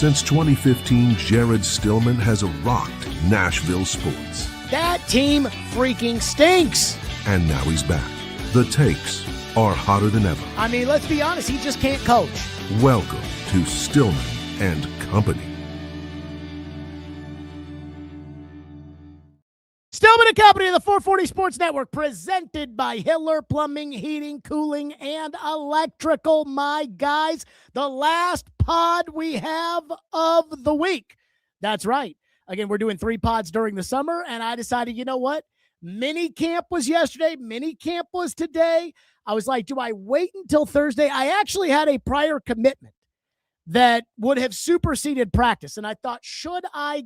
Since 2015, Jared Stillman has rocked Nashville sports. That team freaking stinks. And now he's back. The takes are hotter than ever. I mean, let's be honest, he just can't coach. Welcome to Stillman and Company. Stillman and Company of the 440 Sports Network, presented by Hiller Plumbing, Heating, Cooling, and Electrical. My guys, the last pod we have of the week. That's right. Again, we're doing 3 pods during the summer, and I decided, you know what? Minicamp was yesterday. Minicamp was today. I was like, do I wait until Thursday? I actually had a prior commitment that would have superseded practice, and I thought, should I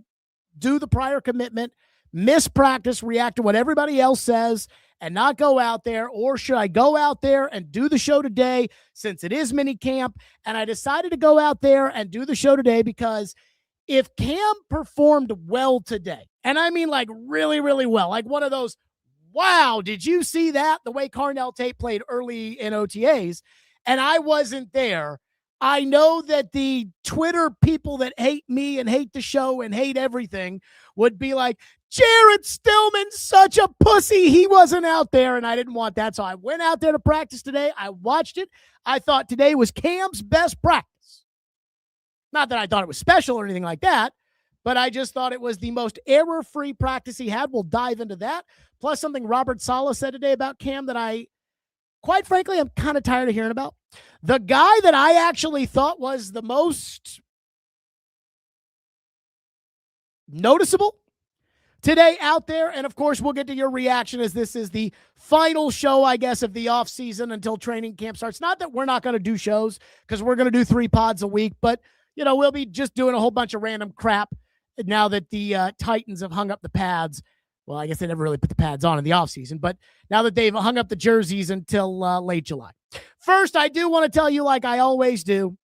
do the prior commitment, miss practice, react to what everybody else says, and not go out there? Or should I go out there and do the show today since it is minicamp? And I decided to go out there and do the show today because if Cam performed well today, and I mean like really, really well, like one of those, wow, did you see that? The way Carnell Tate played early in OTAs, and I wasn't there. I know that the Twitter people that hate me and hate the show and hate everything would be like, Jared Stillman's such a pussy. He wasn't out there, and I didn't want that. So I went out there to practice today. I watched it. I thought today was Cam's best practice. Not that I thought it was special or anything like that, but I just thought it was the most error-free practice he had. We'll dive into that. Plus something Robert Saleh said today about Cam that I, quite frankly, I'm kind of tired of hearing about. The guy that I actually thought was the most noticeable today out there, and of course, we'll get to your reaction as this is the final show, I guess, of the offseason until training camp starts. Not that we're not going to do shows, because we're going to do 3 pods a week, but, you know, we'll be just doing a whole bunch of random crap now that the Titans have hung up the pads. Well, I guess they never really put the pads on in the offseason, but now that they've hung up the jerseys until late July. First, I do want to tell you, like I always do,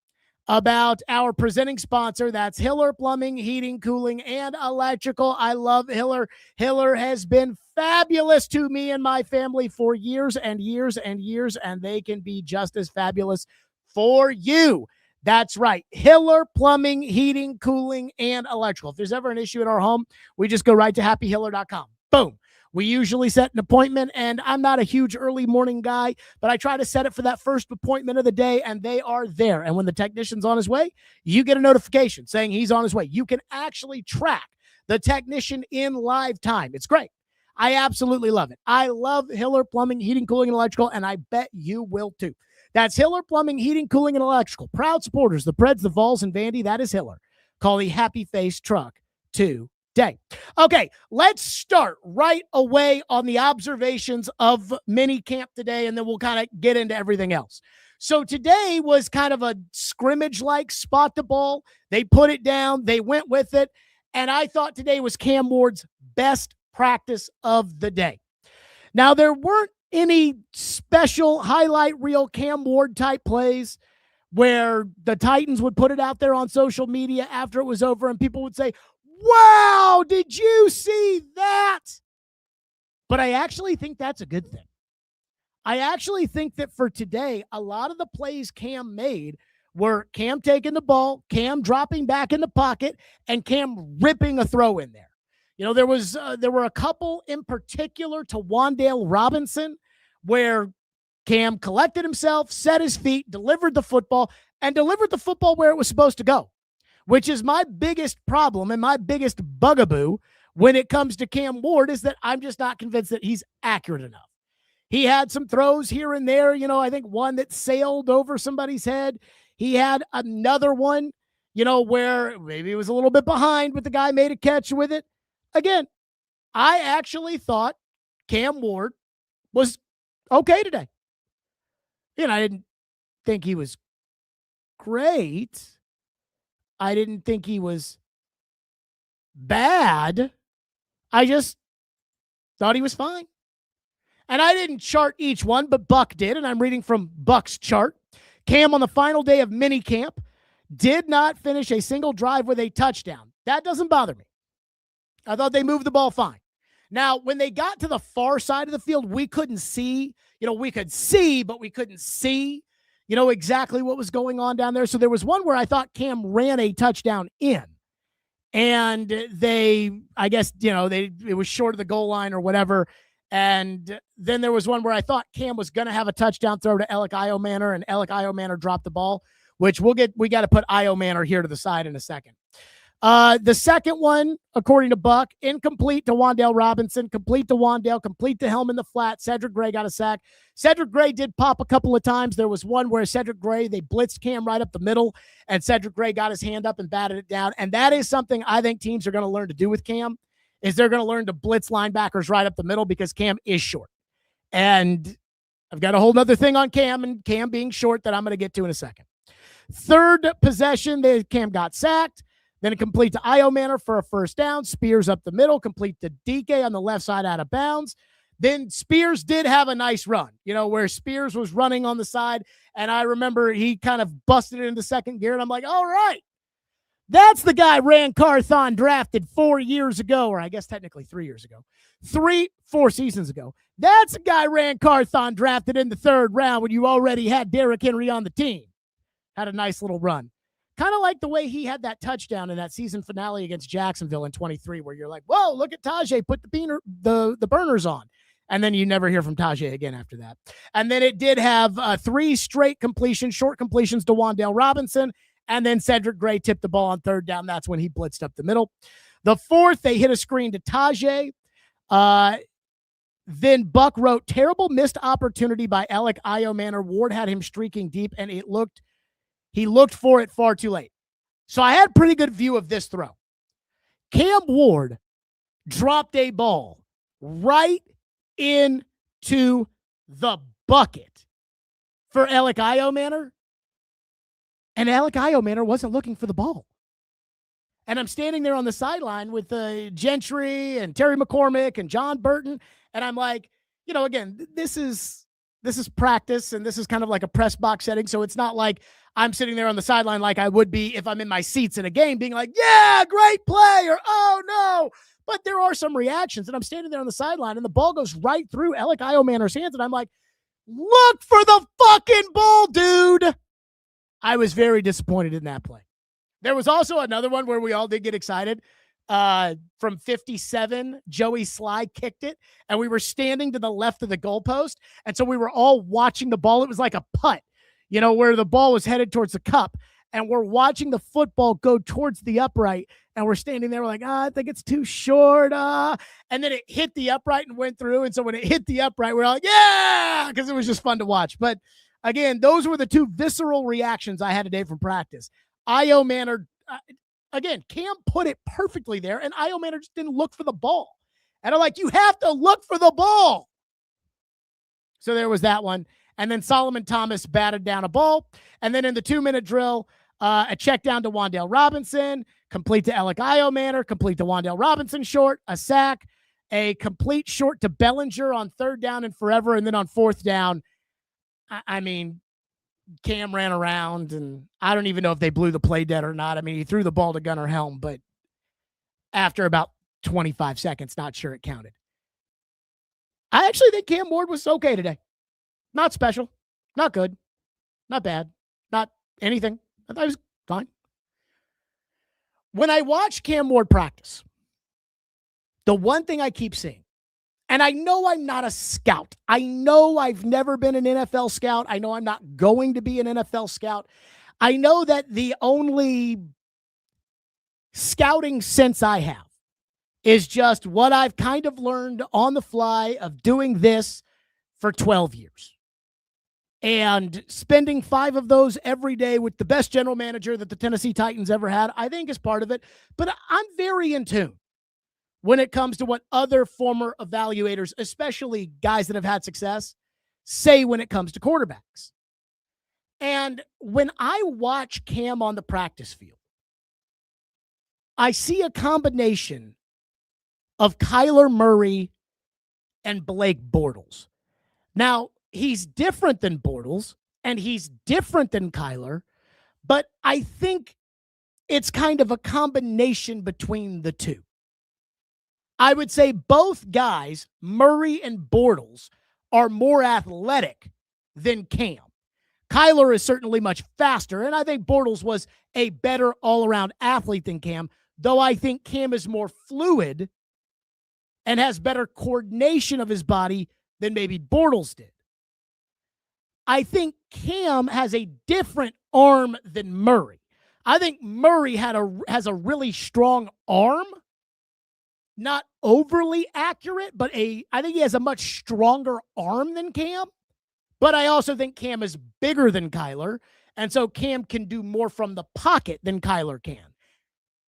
about our presenting sponsor. That's Hiller Plumbing, Heating, Cooling, and Electrical. I love Hiller. Hiller has been fabulous to me and my family for years and years and years, and they can be just as fabulous for you. That's right. Hiller Plumbing, Heating, Cooling, and Electrical. If there's ever an issue in our home, we just go right to happyhiller.com. Boom. We usually set an appointment, and I'm not a huge early morning guy, but I try to set it for that first appointment of the day, and they are there. And when the technician's on his way, you get a notification saying he's on his way. You can actually track the technician in live time. It's great. I absolutely love it. I love Hiller Plumbing, Heating, Cooling, and Electrical, and I bet you will too. That's Hiller Plumbing, Heating, Cooling, and Electrical. Proud supporters, the Preds, the Vols, and Vandy. That is Hiller. Call the Happy Face Truck today. Okay, let's start right away on the observations of minicamp today, and then we'll kind of get into everything else. So today was kind of a scrimmage-like spot the ball. They put it down. They went with it. And I thought today was Cam Ward's best practice of the day. Now, there weren't any special highlight reel Cam Ward type plays where the Titans would put it out there on social media after it was over and people would say, wow, did you see that? But I actually think that's a good thing. I actually think that for today, a lot of the plays Cam made were Cam taking the ball, Cam dropping back in the pocket, and Cam ripping a throw in there. You know, there were a couple in particular to Wan'Dale Robinson where Cam collected himself, set his feet, delivered the football where it was supposed to go, which is my biggest problem and my biggest bugaboo when it comes to Cam Ward is that I'm just not convinced that he's accurate enough. He had some throws here and there, you know, I think one that sailed over somebody's head. He had another one, you know, where maybe he was a little bit behind, but the guy made a catch with it. Again, I actually thought Cam Ward was okay today. You know, I didn't think he was great. I didn't think he was bad. I just thought he was fine. And I didn't chart each one, but Buck did, and I'm reading from Buck's chart. Cam on the final day of minicamp did not finish a single drive with a touchdown. That doesn't bother me. I thought they moved the ball fine. Now, when they got to the far side of the field, we couldn't see. You know, we could see, but we couldn't see. you know, exactly what was going on down there. So there was one where I thought Cam ran a touchdown in, and I guess, you know, it was short of the goal line or whatever. And then there was one where I thought Cam was going to have a touchdown throw to Alec Iomanor, and Alec Iomanor dropped the ball, which we got to put Iomanor here to the side in a second. The second one, according to Buck, incomplete to Wan'Dale Robinson, complete to Wan'Dale, complete to Helm in the flat. Cedric Gray got a sack. Cedric Gray did pop a couple of times. There was one where Cedric Gray, they blitzed Cam right up the middle, and Cedric Gray got his hand up and batted it down. And that is something I think teams are going to learn to do with Cam, is they're going to learn to blitz linebackers right up the middle, because Cam is short. And I've got a whole other thing on Cam and Cam being short that I'm going to get to in a second. Third possession, Cam got sacked. Then a complete to Iomanor for a first down. Spears up the middle, complete to DK on the left side out of bounds. Then Spears did have a nice run, you know, where Spears was running on the side. And I remember he kind of busted it into second gear. And I'm like, all right, that's the guy Ran Carthon drafted 4 years ago, or I guess technically 3 years ago. 4 seasons ago. That's the guy Ran Carthon drafted in the third round when you already had Derrick Henry on the team. Had a nice little run. Kind of like the way he had that touchdown in that season finale against Jacksonville in 23, where you're like, whoa, look at Tajay put the burners on. And then you never hear from Tajay again after that. And then it did have 3 straight completions, short completions to Wan'Dale Robinson. And then Cedric Gray tipped the ball on third down. That's when he blitzed up the middle. The fourth, they hit a screen to Tajay. Then Buck wrote, terrible missed opportunity by Alec Iomanor. Ward had him streaking deep, and he looked for it far too late. So I had a pretty good view of this throw. Cam Ward dropped a ball right into the bucket for Alec Iomanor, and Alec Iomanor wasn't looking for the ball. And I'm standing there on the sideline with Gentry and Terry McCormick and John Burton, and I'm like, you know, again, this is practice, and this is kind of like a press box setting, so it's not like I'm sitting there on the sideline like I would be if I'm in my seats in a game being like, yeah, great play, or oh no. But there are some reactions, and I'm standing there on the sideline, and the ball goes right through Alec Iomanor's hands, and I'm like, look for the fucking ball, dude. I was very disappointed in that play. There was also another one where we all did get excited. From 57, Joey Sly kicked it, and we were standing to the left of the goalpost, and so we were all watching the ball. It was like a putt, you know, where the ball was headed towards the cup, and we're watching the football go towards the upright, and we're standing there, we're like, I think it's too short, and then it hit the upright and went through, and so when it hit the upright, we're like, yeah, because it was just fun to watch. But again, those were the 2 visceral reactions I had today from practice. Iomanor, again, Cam put it perfectly there, and Iomanor just didn't look for the ball. And I'm like, you have to look for the ball. So there was that one. And then Solomon Thomas batted down a ball. And then in the 2-minute drill, a check down to Wan'Dale Robinson, complete to Alec Iomanor, complete to Wan'Dale Robinson short, a sack, a complete short to Bellinger on third down and forever. And then on fourth down, I mean, Cam ran around, and I don't even know if they blew the play dead or not. I mean, he threw the ball to Gunnar Helm, but after about 25 seconds, not sure it counted. I actually think Cam Ward was okay today. Not special, not good, not bad, not anything. I thought he was fine. When I watch Cam Ward practice, the one thing I keep seeing, and I know I'm not a scout. I know I've never been an NFL scout. I know I'm not going to be an NFL scout. I know that the only scouting sense I have is just what I've kind of learned on the fly of doing this for 12 years. And spending 5 of those every day with the best general manager that the Tennessee Titans ever had, I think is part of it. But I'm very in tune when it comes to what other former evaluators, especially guys that have had success, say when it comes to quarterbacks. And when I watch Cam on the practice field, I see a combination of Kyler Murray and Blake Bortles. Now, he's different than Bortles, and he's different than Kyler, but I think it's kind of a combination between the two. I would say both guys, Murray and Bortles, are more athletic than Cam. Kyler is certainly much faster, and I think Bortles was a better all-around athlete than Cam, though I think Cam is more fluid and has better coordination of his body than maybe Bortles did. I think Cam has a different arm than Murray. I think Murray has a really strong arm, not overly accurate, but I think he has a much stronger arm than Cam. But I also think Cam is bigger than Kyler, and so Cam can do more from the pocket than Kyler can.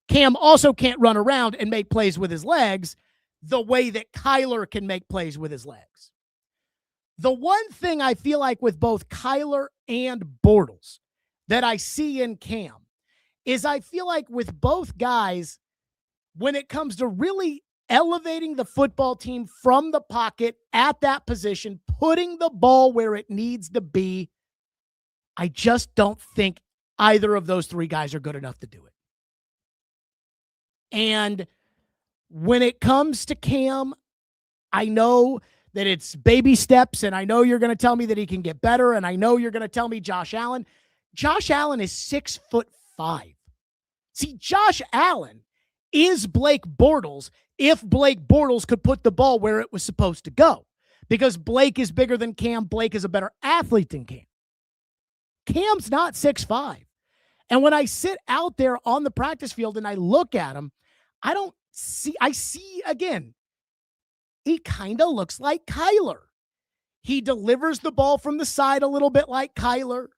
Cam also can't run around and make plays with his legs the way that Kyler can make plays with his legs. The one thing I feel like with both Kyler and Bortles that I see in Cam is I feel like with both guys, when it comes to really elevating the football team from the pocket at that position, putting the ball where it needs to be, I just don't think either of those three guys are good enough to do it. And when it comes to Cam, I know that it's baby steps, and I know you're going to tell me that he can get better, and I know you're going to tell me Josh Allen. Josh Allen is 6'5". See, Josh Allen is Blake Bortles if Blake Bortles could put the ball where it was supposed to go, because Blake is bigger than Cam. Blake is a better athlete than Cam. Cam's not 6'5". And when I sit out there on the practice field and I look at him, I see again, he kind of looks like Kyler. He delivers the ball from the side a little bit like Kyler.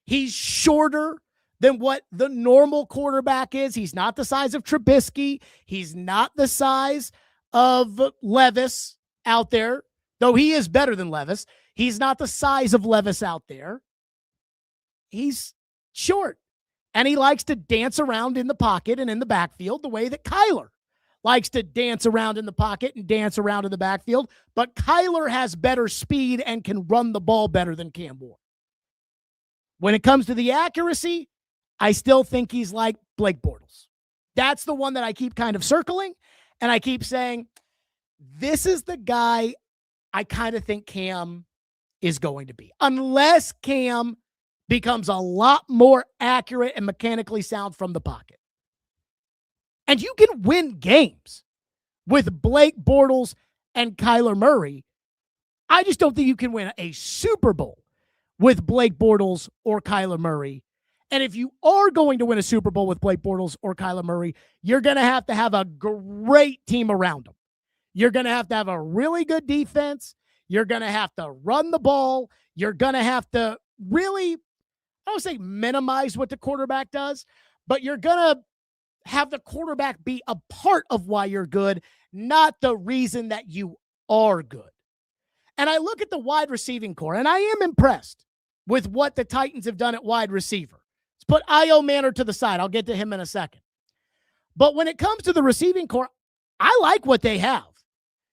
He's shorter than what the normal quarterback is. He's not the size of Trubisky. He's not the size of Levis out there, though he is better than Levis. He's not the size of Levis out there. He's short, and he likes to dance around in the pocket and in the backfield the way that Kyler likes to dance around in the pocket and dance around in the backfield, but Kyler has better speed and can run the ball better than Cam Ward. When it comes to the accuracy, I still think he's like Blake Bortles. That's the one that I keep kind of circling, and I keep saying, this is the guy I kind of think Cam is going to be. Unless Cam becomes a lot more accurate and mechanically sound from the pocket. And you can win games with Blake Bortles and Kyler Murray. I just don't think you can win a Super Bowl with Blake Bortles or Kyler Murray. And if you are going to win a Super Bowl with Blake Bortles or Kyler Murray, you're going to have a great team around them. You're going to have a really good defense. You're going to have to run the ball. You're going to have to really, I don't say minimize what the quarterback does, but you're going to have the quarterback be a part of why you're good, not the reason that you are good. And I look at the wide receiving core, and I am impressed with what the Titans have done at wide receiver. Let's put Io Manor to the side. I'll get to him in a second. But when it comes to the receiving core, I like what they have.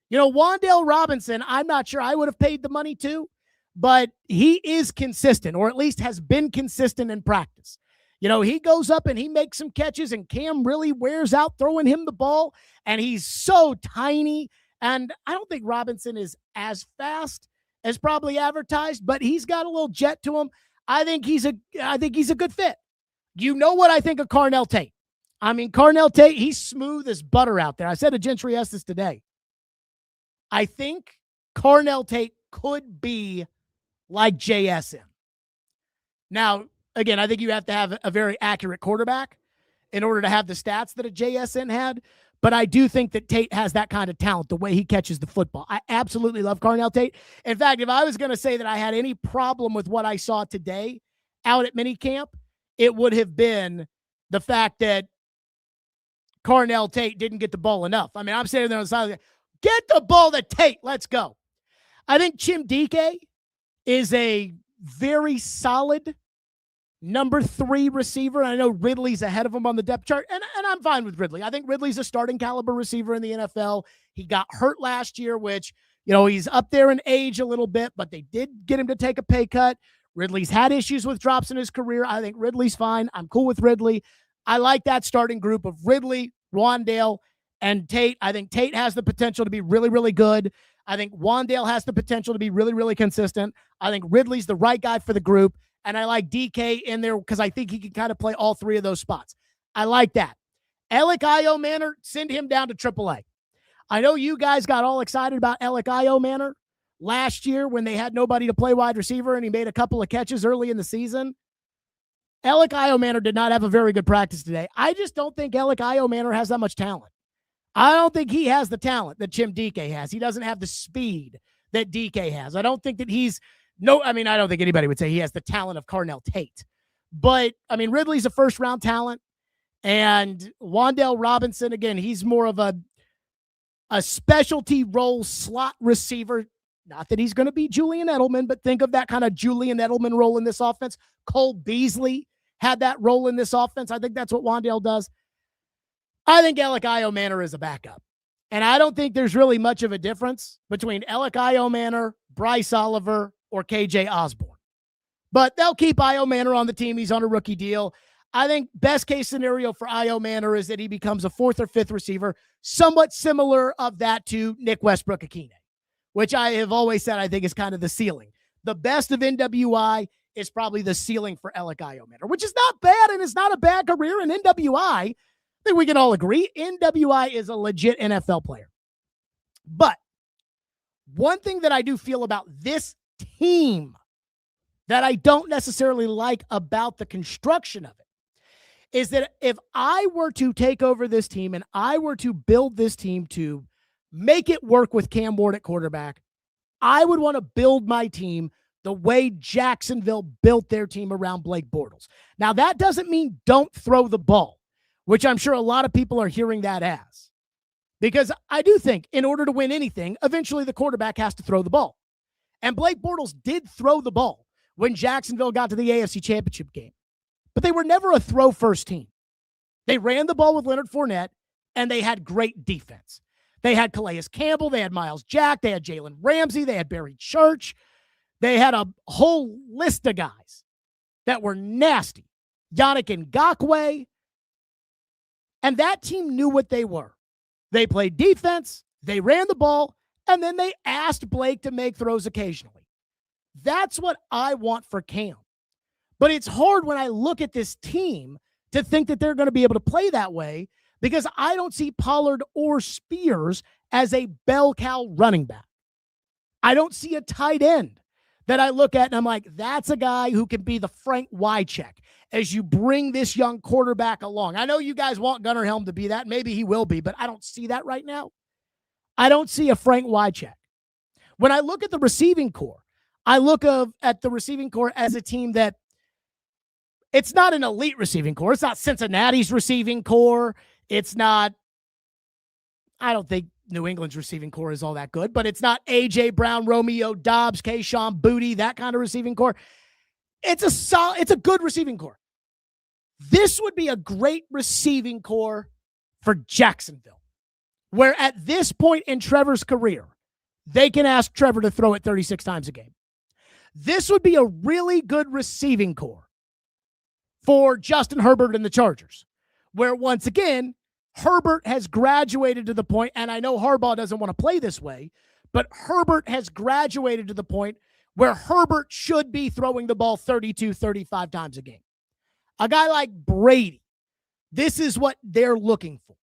You know, Wan'Dale Robinson, I'm not sure I would have paid the money to, but he is consistent, or at least has been consistent in practice. You know, he goes up and he makes some catches, and Cam really wears out throwing him the ball, and he's so tiny. And I don't think Robinson is as fast as probably advertised, but he's got a little jet to him. I think he's a good fit. You know what I think of Carnell Tate? I mean, Carnell Tate, he's smooth as butter out there. I said to Gentry Estes today, I think Carnell Tate could be like JSN. Now, again, I think you have to have a very accurate quarterback in order to have the stats that a JSN had. But I do think that Tate has that kind of talent, the way he catches the football. I absolutely love Carnell Tate. In fact, if I was going to say that I had any problem with what I saw today out at minicamp, it would have been the fact that Carnell Tate didn't get the ball enough. I mean, I'm sitting there on the side, get the ball to Tate. Let's go. I think Chim Dike is a very solid number 3 receiver. I know Ridley's ahead of him on the depth chart, and I'm fine with Ridley. I think Ridley's a starting caliber receiver in the NFL. He got hurt last year, which, you know, he's up there in age a little bit, but they did get him to take a pay cut. Ridley's had issues with drops in his career. I think Ridley's fine. I'm cool with Ridley. I like that starting group of Ridley, Wan'Dale, and Tate. I think Tate has the potential to be really, really good. I think Wan'Dale has the potential to be really, really consistent. I think Ridley's the right guy for the group. and I like DK in there because I think he can kind of play all three of those spots. I like that. Alec Io Manor, send him down to AAA. I know you guys got all excited about Alec Io Manor last year when they had nobody to play wide receiver and he made a couple of catches early in the season. Alec Io Manor did not have a very good practice today. I just don't think Alec Io Manor has that much talent. I don't think he has the talent that Jim DK has. He doesn't have the speed that DK has. I don't think that I don't think anybody would say he has the talent of Carnell Tate. But, Ridley's a first-round talent. And Wan'Dale Robinson, again, he's more of a specialty role slot receiver. Not that he's going to be Julian Edelman, but think of that kind of Julian Edelman role in this offense. Cole Beasley had that role in this offense. I think that's what Wan'Dale does. I think Alec Io Manor is a backup. And I don't think there's really much of a difference between Alec Io Manor, Bryce Oliver, or KJ Osborne. But they'll keep Io Manor on the team. He's on a rookie deal. I think best case scenario for Io Manor is that he becomes a fourth or fifth receiver, somewhat similar of that to Nick Westbrook-Akine, which I have always said I think is kind of the ceiling. The best of NWI is probably the ceiling for Alec Io Manor, which is not bad, and it's not a bad career in NWI. I think we can all agree NWI is a legit NFL player. But one thing that I do feel about this team that I don't necessarily like about the construction of it is that if I were to take over this team and I were to build this team to make it work with Cam Ward at quarterback, I would want to build my team the way Jacksonville built their team around Blake Bortles. Now, that doesn't mean don't throw the ball, which I'm sure a lot of people are hearing that as. Because I do think in order to win anything, eventually the quarterback has to throw the ball. And Blake Bortles did throw the ball when Jacksonville got to the AFC Championship game. But they were never a throw-first team. They ran the ball with Leonard Fournette, and they had great defense. They had Calais Campbell, they had Myles Jack, they had Jalen Ramsey, they had Barry Church. They had a whole list of guys that were nasty. Yannick Ngakoue. And that team knew what they were. They played defense, they ran the ball, and then they asked Blake to make throws occasionally. That's what I want for Cam. But it's hard when I look at this team to think that they're going to be able to play that way because I don't see Pollard or Spears as a bell cow running back. I don't see a tight end that I look at and I'm like, that's a guy who can be the Frank Wycheck as you bring this young quarterback along. I know you guys want Gunnar Helm to be that. Maybe he will be, but I don't see that right now. I don't see a Frank Wycheck. When I look at the receiving core, I look at the receiving core as a team that it's not an elite receiving core. It's not Cincinnati's receiving core. It's not, I don't think New England's receiving core is all that good, but it's not A.J. Brown, Romeo Doubs, Kayshon Boutte, that kind of receiving core. It's a good receiving core. This would be a great receiving core for Jacksonville, where at this point in Trevor's career, they can ask Trevor to throw it 36 times a game. This would be a really good receiving core for Justin Herbert and the Chargers, where once again, Herbert has graduated to the point, and I know Harbaugh doesn't want to play this way, but Herbert has graduated to the point where Herbert should be throwing the ball 32, 35 times a game. A guy like Brady, this is what they're looking for.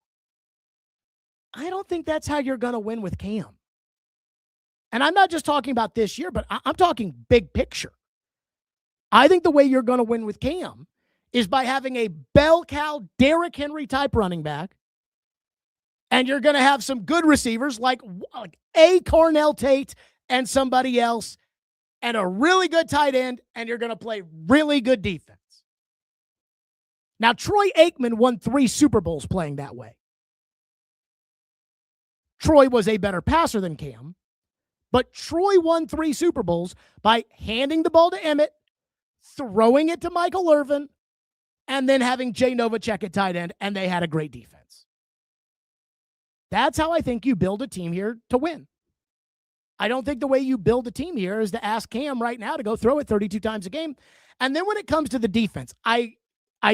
I don't think that's how you're going to win with Cam. And I'm not just talking about this year, but I'm talking big picture. I think the way you're going to win with Cam is by having a bell cow Derrick Henry type running back, and you're going to have some good receivers like a Carnell Tate and somebody else, and a really good tight end, and you're going to play really good defense. Now, Troy Aikman won 3 Super Bowls playing that way. Troy was a better passer than Cam, but Troy won 3 Super Bowls by handing the ball to Emmett, throwing it to Michael Irvin, and then having Jay Novacek at tight end, and they had a great defense. That's how I think you build a team here to win. I don't think the way you build a team here is to ask Cam right now to go throw it 32 times a game. And then when it comes to the defense, I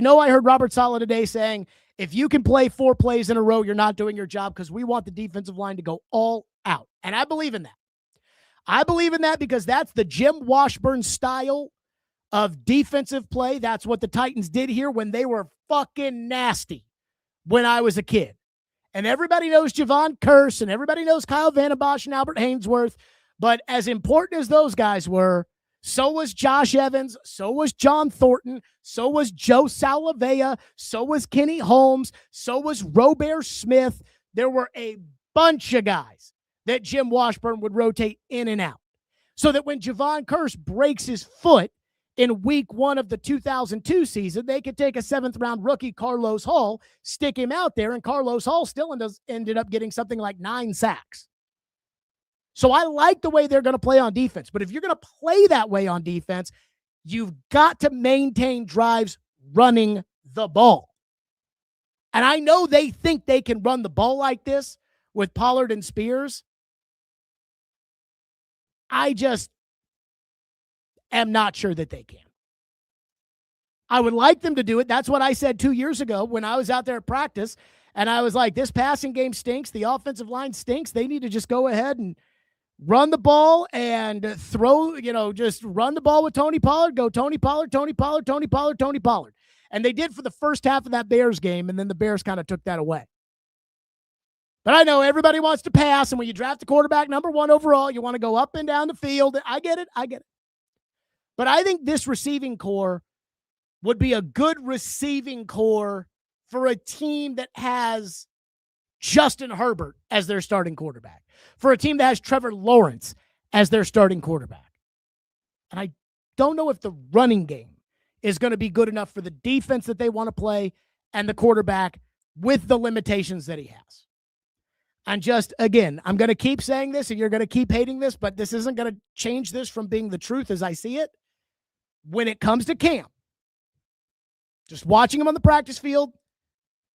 know I heard Robert Saleh today saying, if you can play 4 plays in a row, you're not doing your job because we want the defensive line to go all out. And I believe in that. I believe in that because that's the Jim Washburn style of defensive play. That's what the Titans did here when they were fucking nasty when I was a kid. And everybody knows Javon Curse, and everybody knows Kyle Vandenbosch and Albert Haynesworth. But as important as those guys were, so was Josh Evans, so was John Thornton, so was Joe Salavea, so was Kenny Holmes, so was Robert Smith. There were a bunch of guys that Jim Washburn would rotate in and out. So that when Javon Curse breaks his foot in week 1 of the 2002 season, they could take a 7th-round rookie, Carlos Hall, stick him out there, and Carlos Hall still ended up getting something like 9 sacks. So I like the way they're going to play on defense. But if you're going to play that way on defense, you've got to maintain drives running the ball. And I know they think they can run the ball like this with Pollard and Spears. I just am not sure that they can. I would like them to do it. That's what I said 2 years ago when I was out there at practice, and I was like, this passing game stinks. The offensive line stinks. They need to just go ahead and run the ball and throw, just run the ball with Tony Pollard, go Tony Pollard, Tony Pollard, Tony Pollard, Tony Pollard. And they did for the first half of that Bears game, and then the Bears kind of took that away. But I know everybody wants to pass, and when you draft a quarterback number 1 overall, you want to go up and down the field. I get it. But I think this receiving core would be a good receiving core for a team that has Justin Herbert as their starting quarterback, for a team that has Trevor Lawrence as their starting quarterback. And I don't know if the running game is going to be good enough for the defense that they want to play and the quarterback with the limitations that he has. I'm going to keep saying this, and you're going to keep hating this, but this isn't going to change this from being the truth as I see it. When it comes to camp, just watching him on the practice field,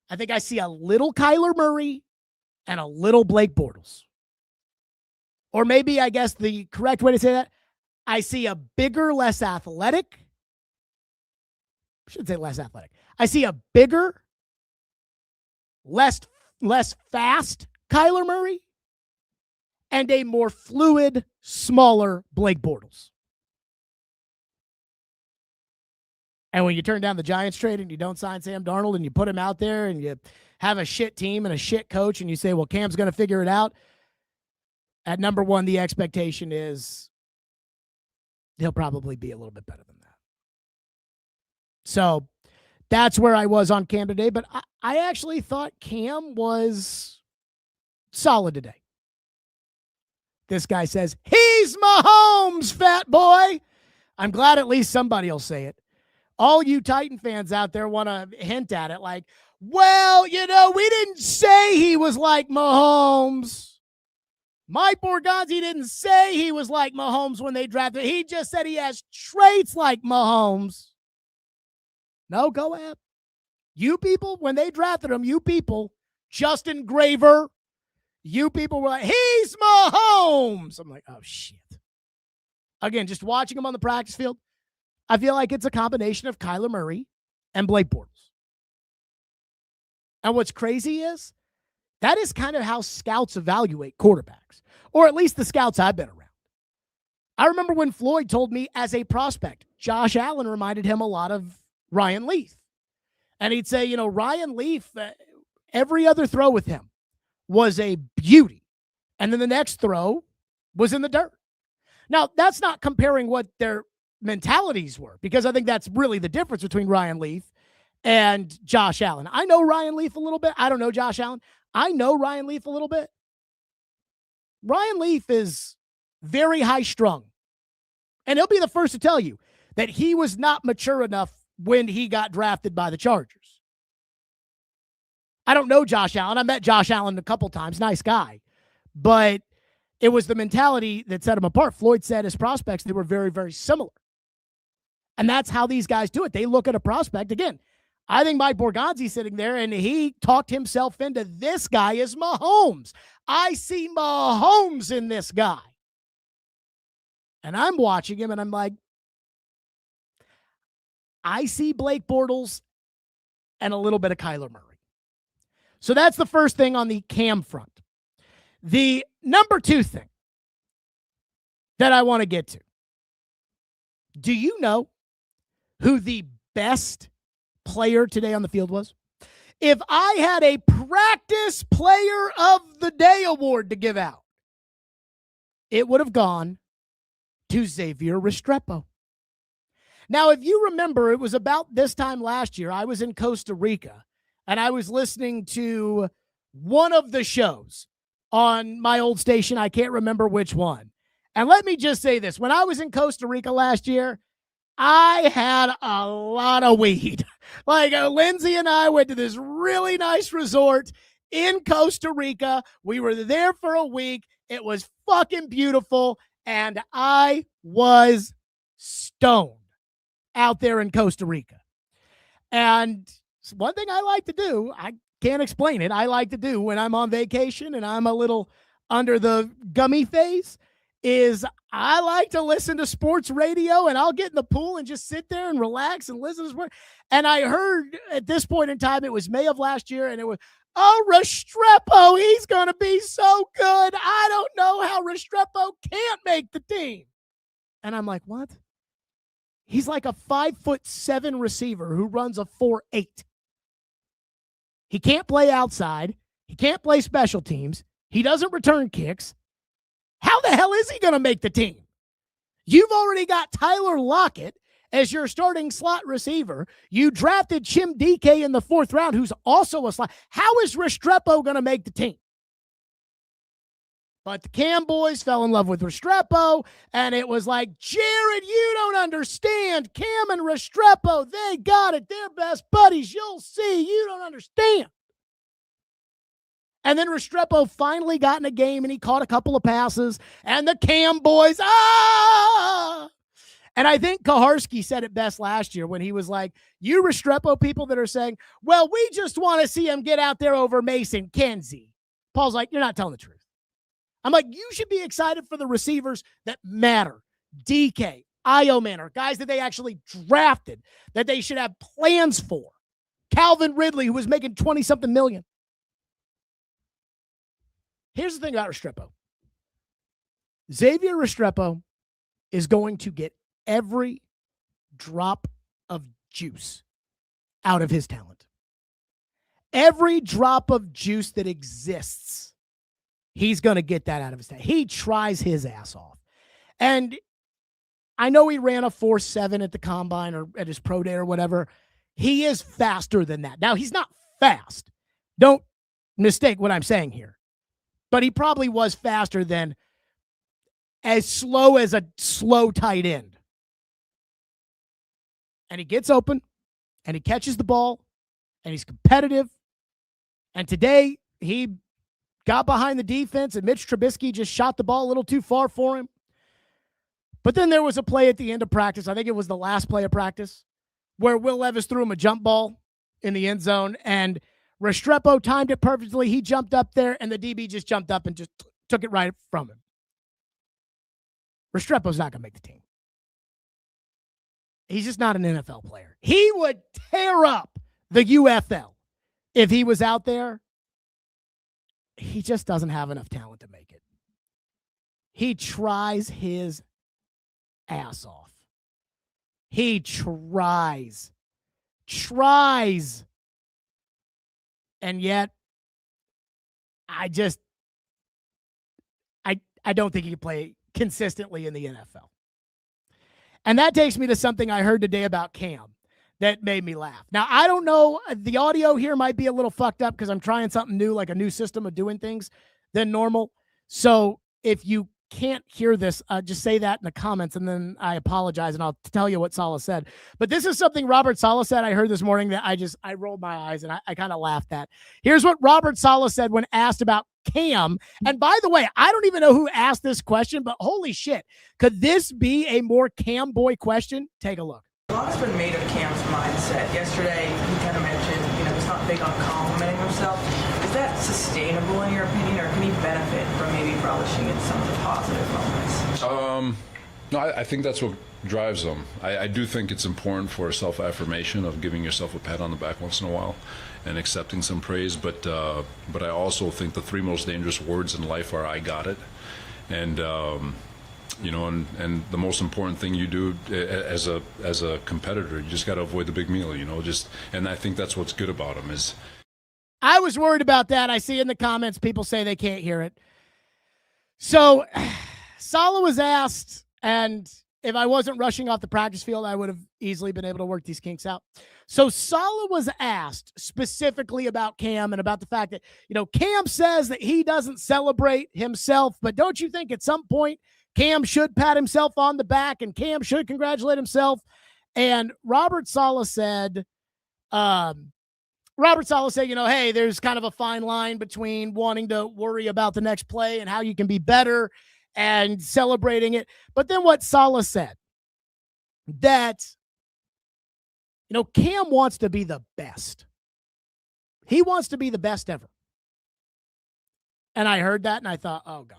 I think I see a little Kyler Murray and a little Blake Bortles. Or maybe, I guess the correct way to say that, I see a bigger, less athletic. I shouldn't say less athletic. I see a bigger, less fast Kyler Murray and a more fluid, smaller Blake Bortles. And when you turn down the Giants trade and you don't sign Sam Darnold and you put him out there and you have a shit team and a shit coach and you say, well, Cam's going to figure it out. At number 1, the expectation is he'll probably be a little bit better than that. So that's where I was on Cam today. But I actually thought Cam was solid today. This guy says, he's Mahomes, fat boy. I'm glad at least somebody will say it. All you Titan fans out there want to hint at it like, well, we didn't say he was like Mahomes. Mike Borgonzi didn't say he was like Mahomes when they drafted. He just said he has traits like Mahomes. No, go ahead. You people, when they drafted him, Justin Graver, you people were like, he's Mahomes. I'm like, oh, shit. Again, just watching him on the practice field, I feel like it's a combination of Kyler Murray and Blake Bortles. And what's crazy is that is kind of how scouts evaluate quarterbacks, or at least the scouts I've been around. I remember when Floyd told me as a prospect, Josh Allen reminded him a lot of Ryan Leaf. And he'd say, Ryan Leaf, every other throw with him was a beauty. And then the next throw was in the dirt. Now, that's not comparing what their mentalities were, because I think that's really the difference between Ryan Leaf and Josh Allen. I know Ryan Leaf a little bit. I don't know Josh Allen. I know Ryan Leaf a little bit. Ryan Leaf is very high strung. And he'll be the first to tell you that he was not mature enough when he got drafted by the Chargers. I don't know Josh Allen. I met Josh Allen a couple times. Nice guy. But it was the mentality that set him apart. Floyd said as prospects, they were very, very similar. And that's how these guys do it. They look at a prospect. Again, I think Mike Borgonzi's sitting there, and he talked himself into this guy is Mahomes. I see Mahomes in this guy. And I'm watching him, and I'm like, I see Blake Bortles and a little bit of Kyler Murray. So that's the first thing on the Cam front. The number 2 thing that I want to get to. Do you know who the best player today on the field was? If I had a practice player of the day award to give out, it would have gone to Xavier Restrepo. Now, if you remember, it was about this time last year, I was in Costa Rica, and I was listening to one of the shows on my old station. I can't remember which one. And let me just say this. When I was in Costa Rica last year, I had a lot of weed. Like Lindsay and I went to this really nice resort in Costa Rica. We were there for a week. It was fucking beautiful. And I was stoned out there in Costa Rica. And one thing I like to do, I can't explain it, I like to do when I'm on vacation and I'm a little under the gummy phase, is I like to listen to sports radio, and I'll get in the pool and just sit there and relax and listen to sports. And I heard at this point in time, it was May of last year, and it was, oh, Restrepo, he's going to be so good. I don't know how Restrepo can't make the team. And I'm like, what? He's like a 5'7" receiver who runs a 4.8. He can't play outside. He can't play special teams. He doesn't return kicks. How the hell is he going to make the team? You've already got Tyler Lockett as your starting slot receiver. You drafted Chim DK in the 4th round, who's also a slot. How is Restrepo going to make the team? But the Cam boys fell in love with Restrepo, and it was like, Jared, you don't understand. Cam and Restrepo, they got it. They're best buddies. You'll see. You don't understand. And then Restrepo finally got in a game, and he caught a couple of passes, and the Cam boys, ah! And I think Kaharski said it best last year when he was like, you Restrepo people that are saying, well, we just want to see him get out there over Mason Kenzie. Paul's like, you're not telling the truth. I'm like, you should be excited for the receivers that matter. DK, Io Manor, guys that they actually drafted, that they should have plans for. Calvin Ridley, who was making 20-something million. Here's the thing about Restrepo. Xavier Restrepo is going to get every drop of juice out of his talent. Every drop of juice that exists, he's going to get that out of his talent. He tries his ass off. And I know he ran a 4.7 at the combine or at his pro day or whatever. He is faster than that. Now, he's not fast. Don't mistake what I'm saying here. But he probably was faster than as slow as a slow tight end. And he gets open, and he catches the ball, and he's competitive. And today, he got behind the defense, and Mitch Trubisky just shot the ball a little too far for him. But then there was a play at the end of practice, I think it was the last play of practice, where Will Levis threw him a jump ball in the end zone, and Restrepo timed it perfectly. He jumped up there, and the DB just jumped up and just took it right from him. Restrepo's not going to make the team. He's just not an NFL player. He would tear up the UFL if he was out there. He just doesn't have enough talent to make it. He tries his ass off. He tries. And yet, I don't think he can play consistently in the NFL. And that takes me to something I heard today about Cam that made me laugh. Now, I don't know. The audio here might be a little fucked up because I'm trying something new, like a new system of doing things than normal. So if you can't hear this, just say that in the comments, and then I apologize, and I'll tell you what Saleh said. But this is something Robert Saleh said I heard this morning that I rolled my eyes, and I kind of laughed at. Here's what Robert Saleh said when asked about Cam. And by the way, I don't even know who asked this question, but holy shit, could this be a more Cam boy question? Take a look. A lot's been made of Cam's mindset. Yesterday, he kind of mentioned, he's not big on complimenting himself. Is that sustainable in your opinion, or can he benefit from maybe relishing in some of the positive moments? No, I think that's what drives them. I do think it's important for self-affirmation of giving yourself a pat on the back once in a while and accepting some praise. But I also think the 3 most dangerous words in life are "I got it," and and the most important thing you do as a competitor, you just got to avoid the big meal, and I think that's what's good about him is. I was worried about that. I see in the comments people say they can't hear it. So Saleh was asked, and if I wasn't rushing off the practice field, I would have easily been able to work these kinks out. So Saleh was asked specifically about Cam and about the fact that, Cam says that he doesn't celebrate himself, but don't you think at some point Cam should pat himself on the back and Cam should congratulate himself? And Robert Saleh said, hey, there's kind of a fine line between wanting to worry about the next play and how you can be better and celebrating it. But then what Saleh said, that, Cam wants to be the best. He wants to be the best ever. And I heard that and I thought, oh God.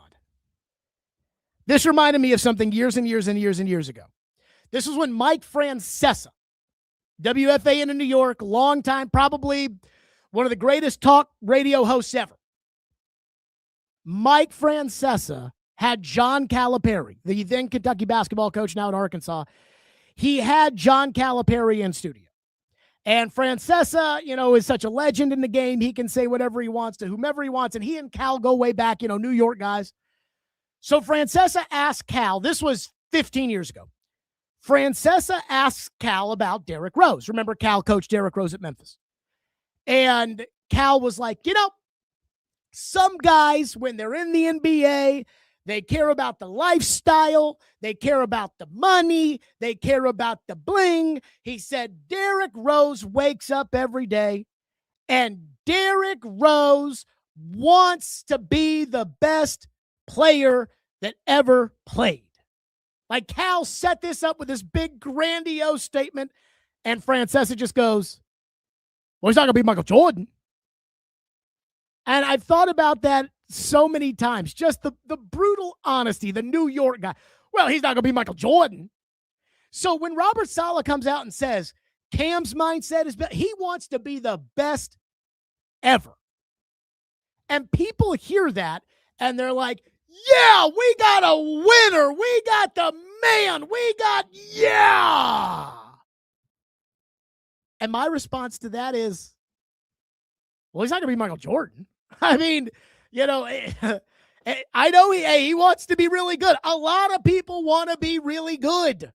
This reminded me of something years and years and years and years ago. This was when Mike Francesa, WFAN in New York, long time, probably one of the greatest talk radio hosts ever. Mike Francesa had John Calipari, the then Kentucky basketball coach, now in Arkansas. He had John Calipari in studio. And Francesa, is such a legend in the game. He can say whatever he wants to whomever he wants. And he and Cal go way back, New York guys. So Francesa asked Cal, this was 15 years ago. Francesa asked Cal about Derrick Rose. Remember, Cal coached Derrick Rose at Memphis. And Cal was like, some guys, when they're in the NBA, they care about the lifestyle. They care about the money. They care about the bling. He said, Derrick Rose wakes up every day, and Derrick Rose wants to be the best player that ever played. Like, Cal set this up with this big grandiose statement, and Francesa just goes, well, he's not going to be Michael Jordan. And I've thought about that so many times, just the brutal honesty, the New York guy. Well, he's not going to be Michael Jordan. So when Robert Saleh comes out and says Cam's mindset is he wants to be the best ever. And people hear that and they're like, yeah, we got a winner. We got the man. Yeah. And my response to that is, well, he's not going to be Michael Jordan. I mean, I know he wants to be really good. A lot of people want to be really good.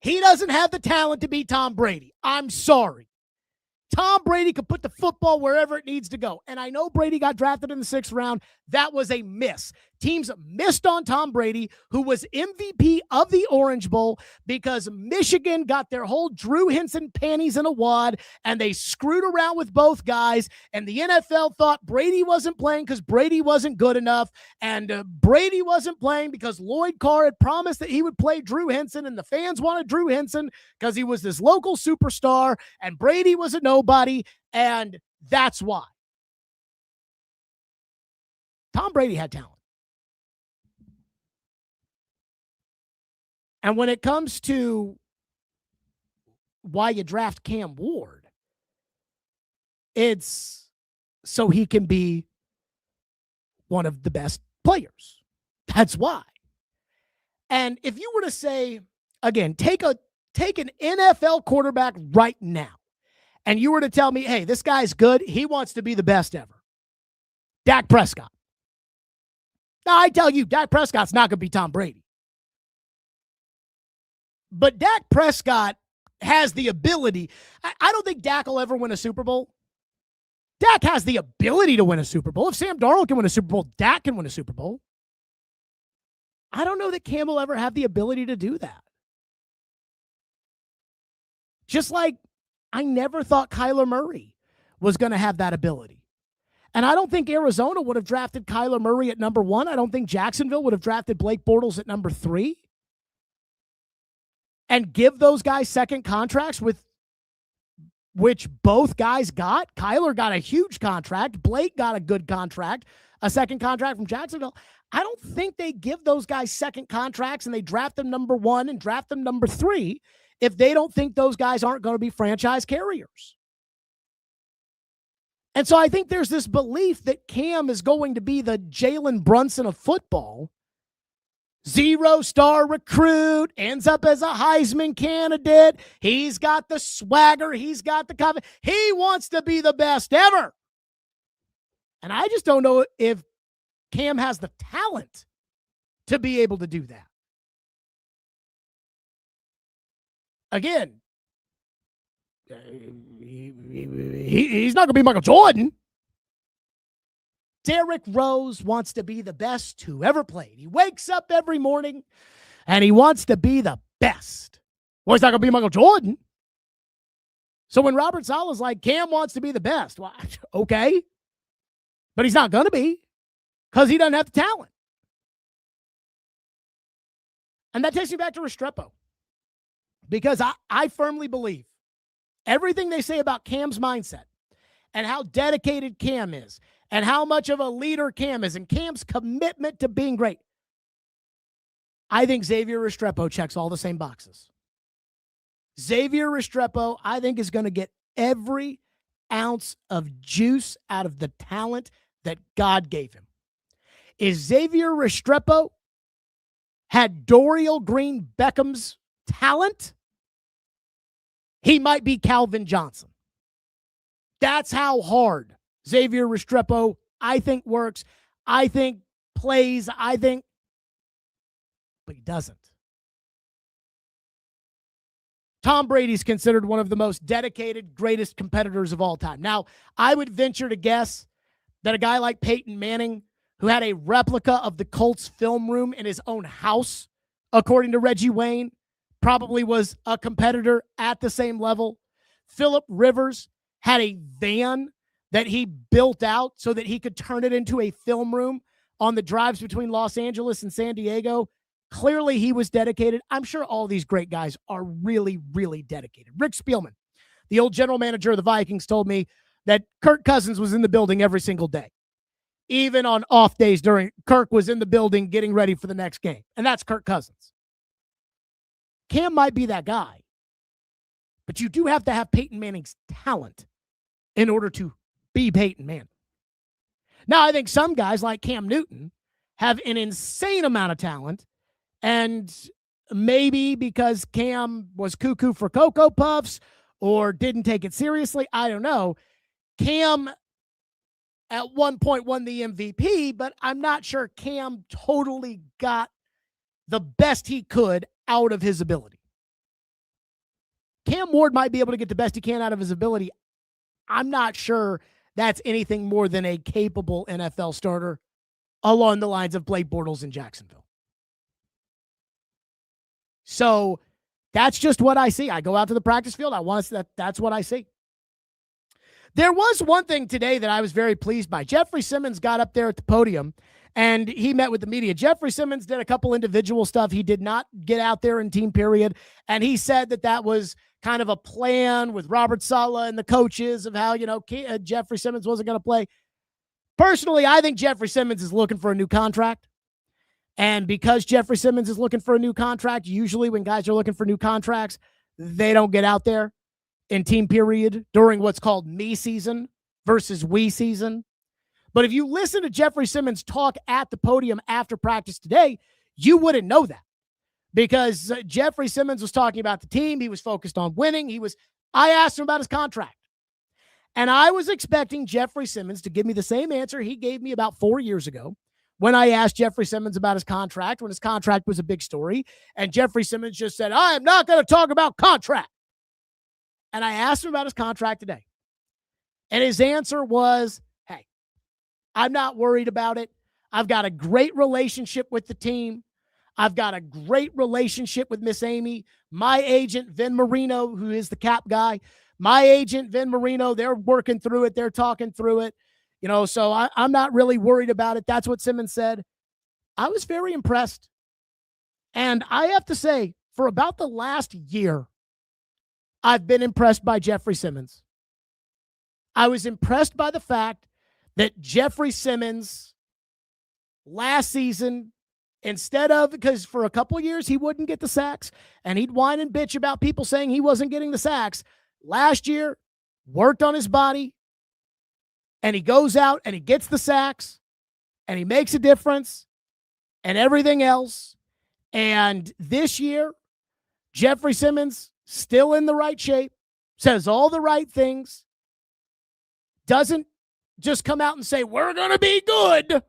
He doesn't have the talent to be Tom Brady. I'm sorry. Tom Brady could put the football wherever it needs to go. And I know Brady got drafted in the 6th round. That was a miss. Teams missed on Tom Brady, who was MVP of the Orange Bowl, because Michigan got their whole Drew Henson panties in a wad, and they screwed around with both guys. And the NFL thought Brady wasn't playing because Brady wasn't good enough. And Brady wasn't playing because Lloyd Carr had promised that he would play Drew Henson, and the fans wanted Drew Henson because he was this local superstar, and Brady was a nobody, and that's why. Tom Brady had talent. And when it comes to why you draft Cam Ward, it's so he can be one of the best players. That's why. And if you were to say, again, take an NFL quarterback right now, and you were to tell me, hey, this guy's good, he wants to be the best ever. Dak Prescott. Now, I tell you, Dak Prescott's not going to be Tom Brady. But Dak Prescott has the ability. I don't think Dak will ever win a Super Bowl. Dak has the ability to win a Super Bowl. If Sam Darnold can win a Super Bowl, Dak can win a Super Bowl. I don't know that Cam will ever have the ability to do that. Just like I never thought Kyler Murray was going to have that ability. And I don't think Arizona would have drafted Kyler Murray at number 1. I don't think Jacksonville would have drafted Blake Bortles at number 3. And give those guys second contracts with which both guys got. Kyler got a huge contract. Blake got a good contract, a second contract from Jacksonville. I don't think they give those guys second contracts and they draft them number 1 and draft them number 3 if they don't think those guys aren't going to be franchise carriers. And so I think there's this belief that Cam is going to be the Jalen Brunson of football 0-star recruit, ends up as a Heisman candidate. He's got the swagger. He's got the confidence. He wants to be the best ever. And I just don't know if Cam has the talent to be able to do that. Again, he's not going to be Michael Jordan. Derrick Rose wants to be the best who ever played. He wakes up every morning and he wants to be the best. Well, he's not going to be Michael Jordan. So when Robert Saleh is like, Cam wants to be the best, well, okay. But he's not going to be because he doesn't have the talent. And that takes me back to Restrepo. Because I firmly believe everything they say about Cam's mindset and how dedicated Cam is and how much of a leader Cam is and Cam's commitment to being great. I think Xavier Restrepo checks all the same boxes. Xavier Restrepo, I think, is going to get every ounce of juice out of the talent that God gave him. If Xavier Restrepo had Dorial Green Beckham's talent, he might be Calvin Johnson. That's how hard Xavier Restrepo, I think, works. I think plays. But he doesn't. Tom Brady's considered one of the most dedicated, greatest competitors of all time. Now, I would venture to guess that a guy like Peyton Manning, who had a replica of the Colts film room in his own house, according to Reggie Wayne, probably was a competitor at the same level. Phillip Rivers had a van that he built out so that he could turn it into a film room on the drives between Los Angeles and San Diego. Clearly, he was dedicated. I'm sure all these great guys are really, really dedicated. Rick Spielman, the old general manager of the Vikings, told me that Kirk Cousins was in the building every single day. Even on off days Kirk was in the building getting ready for the next game. And that's Kirk Cousins. Cam might be that guy. But you do have to have Peyton Manning's talent in order to be Peyton Manning. Now, I think some guys like Cam Newton have an insane amount of talent. And maybe because Cam was cuckoo for Cocoa Puffs or didn't take it seriously, I don't know. Cam at one point won the MVP, but I'm not sure Cam totally got the best he could out of his ability. Cam Ward might be able to get the best he can out of his ability. I'm not sure that's anything more than a capable NFL starter along the lines of Blake Bortles in Jacksonville. So that's just what I see. I go out to the practice field. That's what I see. There was one thing today that I was very pleased by. Jeffrey Simmons got up there at the podium and he met with the media. Jeffrey Simmons did a couple individual stuff. He did not get out there in team period. And he said that was kind of a plan with Robert Saleh and the coaches of how, Jeffrey Simmons wasn't going to play. Personally, I think Jeffrey Simmons is looking for a new contract. And because Jeffrey Simmons is looking for a new contract, usually when guys are looking for new contracts, they don't get out there in team period during what's called me season versus we season. But if you listen to Jeffrey Simmons talk at the podium after practice today, you wouldn't know that because Jeffrey Simmons was talking about the team. He was focused on winning. I asked him about his contract and I was expecting Jeffrey Simmons to give me the same answer he gave me about 4 years ago when I asked Jeffrey Simmons about his contract, when his contract was a big story. And Jeffrey Simmons just said, I am not going to talk about contract. And I asked him about his contract today. And his answer was, hey, I'm not worried about it. I've got a great relationship with the team. I've got a great relationship with Miss Amy. My agent, Vin Marino, who is the cap guy, my agent, Vin Marino, they're working through it. They're talking through it. So I'm not really worried about it. That's what Simmons said. I was very impressed. And I have to say, for about the last year, I've been impressed by Jeffrey Simmons. I was impressed by the fact that Jeffrey Simmons last season, because for a couple of years he wouldn't get the sacks and he'd whine and bitch about people saying he wasn't getting the sacks. Last year, worked on his body and he goes out and he gets the sacks and he makes a difference and everything else. And this year, Jeffrey Simmons still in the right shape, says all the right things, doesn't just come out and say, we're going to be good.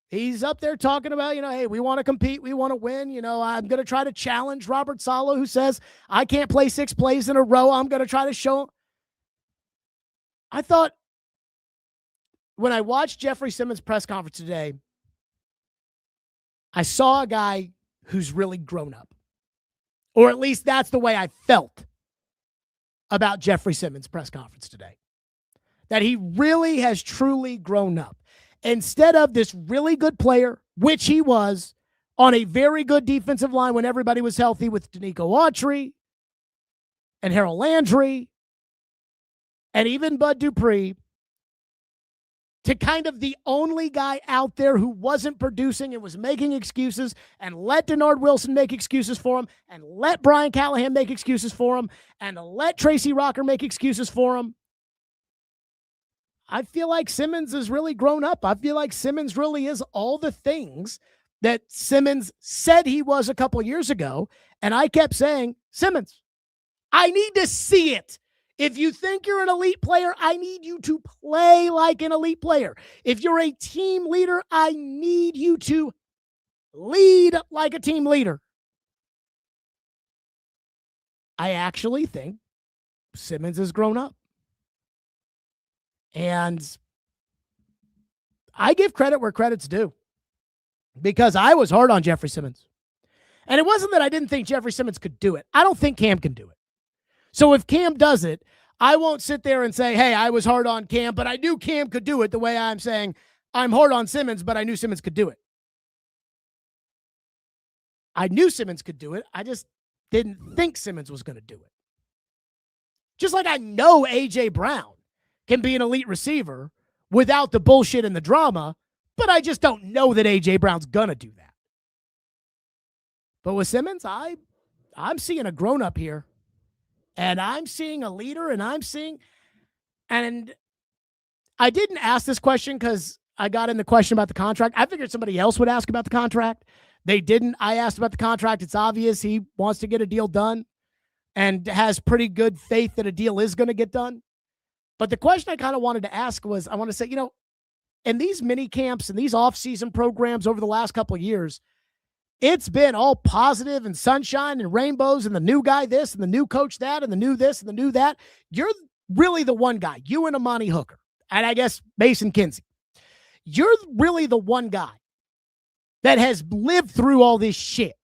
He's up there talking about, hey, we want to compete. We want to win. I'm going to try to challenge Robert Saleh, who says, I can't play 6 plays in a row. I'm going to try to show him. I thought when I watched Jeffrey Simmons' press conference today, I saw a guy who's really grown up. Or at least that's the way I felt about Jeffrey Simmons' press conference today. That he really has truly grown up. Instead of this really good player, which he was, on a very good defensive line when everybody was healthy with Danico Autry and Harold Landry and even Bud Dupree, to kind of the only guy out there who wasn't producing and was making excuses, and let Denard Wilson make excuses for him, and let Brian Callahan make excuses for him, and let Tracy Rocker make excuses for him. I feel like Simmons has really grown up. I feel like Simmons really is all the things that Simmons said he was a couple years ago. And I kept saying, Simmons, I need to see it. If you think you're an elite player, I need you to play like an elite player. If you're a team leader, I need you to lead like a team leader. I actually think Simmons has grown up. And I give credit where credit's due, because I was hard on Jeffrey Simmons. And it wasn't that I didn't think Jeffrey Simmons could do it. I don't think Cam can do it. So if Cam does it, I won't sit there and say, hey, I was hard on Cam, but I knew Cam could do it, the way I'm saying I'm hard on Simmons, but I knew Simmons could do it. I knew Simmons could do it. I just didn't think Simmons was going to do it. Just like I know A.J. Brown can be an elite receiver without the bullshit and the drama, but I just don't know that A.J. Brown's going to do that. But with Simmons, I'm seeing a grown-up here. And I'm seeing a leader, and and I didn't ask this question because I got in the question about the contract. I figured somebody else would ask about the contract. They didn't. I asked about the contract. It's obvious he wants to get a deal done and has pretty good faith that a deal is going to get done. But the question I kind of wanted to ask was, I want to say, in these mini camps and these off-season programs over the last couple of years, it's been all positive and sunshine and rainbows and the new guy this and the new coach that and the new this and the new that. You're really the one guy, you and Amani Hooker, and I guess Mason Kinsey. You're really the one guy that has lived through all this shit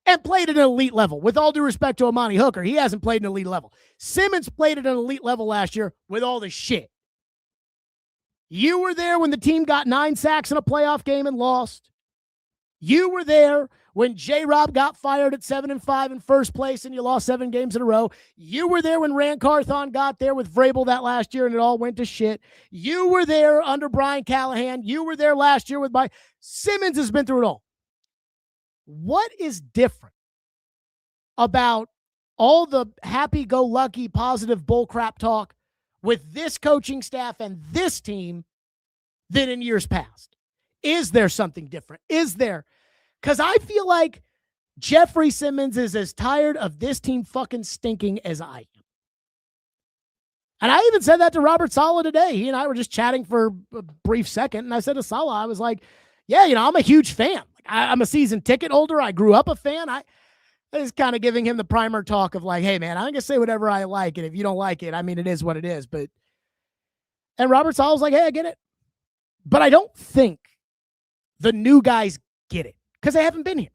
and played at an elite level. With all due respect to Amani Hooker, he hasn't played at an elite level. Simmons played at an elite level last year with all the shit. You were there when the team got 9 sacks in a playoff game and lost. You were there when J-Rob got fired at 7-5 in first place and you lost 7 games in a row. You were there when Rand Carthon got there with Vrabel that last year and it all went to shit. You were there under Brian Callahan. You were there last year with Simmons has been through it all. What is different about all the happy-go-lucky, positive bullcrap talk with this coaching staff and this team than in years past? Is there something different? Is there? Because I feel like Jeffrey Simmons is as tired of this team fucking stinking as I am. And I even said that to Robert Saleh today. He and I were just chatting for a brief second, and I said to Saleh, I was like, yeah, I'm a huge fan. I'm a season ticket holder. I grew up a fan. I was kind of giving him the primer talk of like, hey, man, I'm going to say whatever I like, and if you don't like it, I mean, it is what it is. And Robert Saleh was like, hey, I get it. But I don't think the new guys get it because they haven't been here.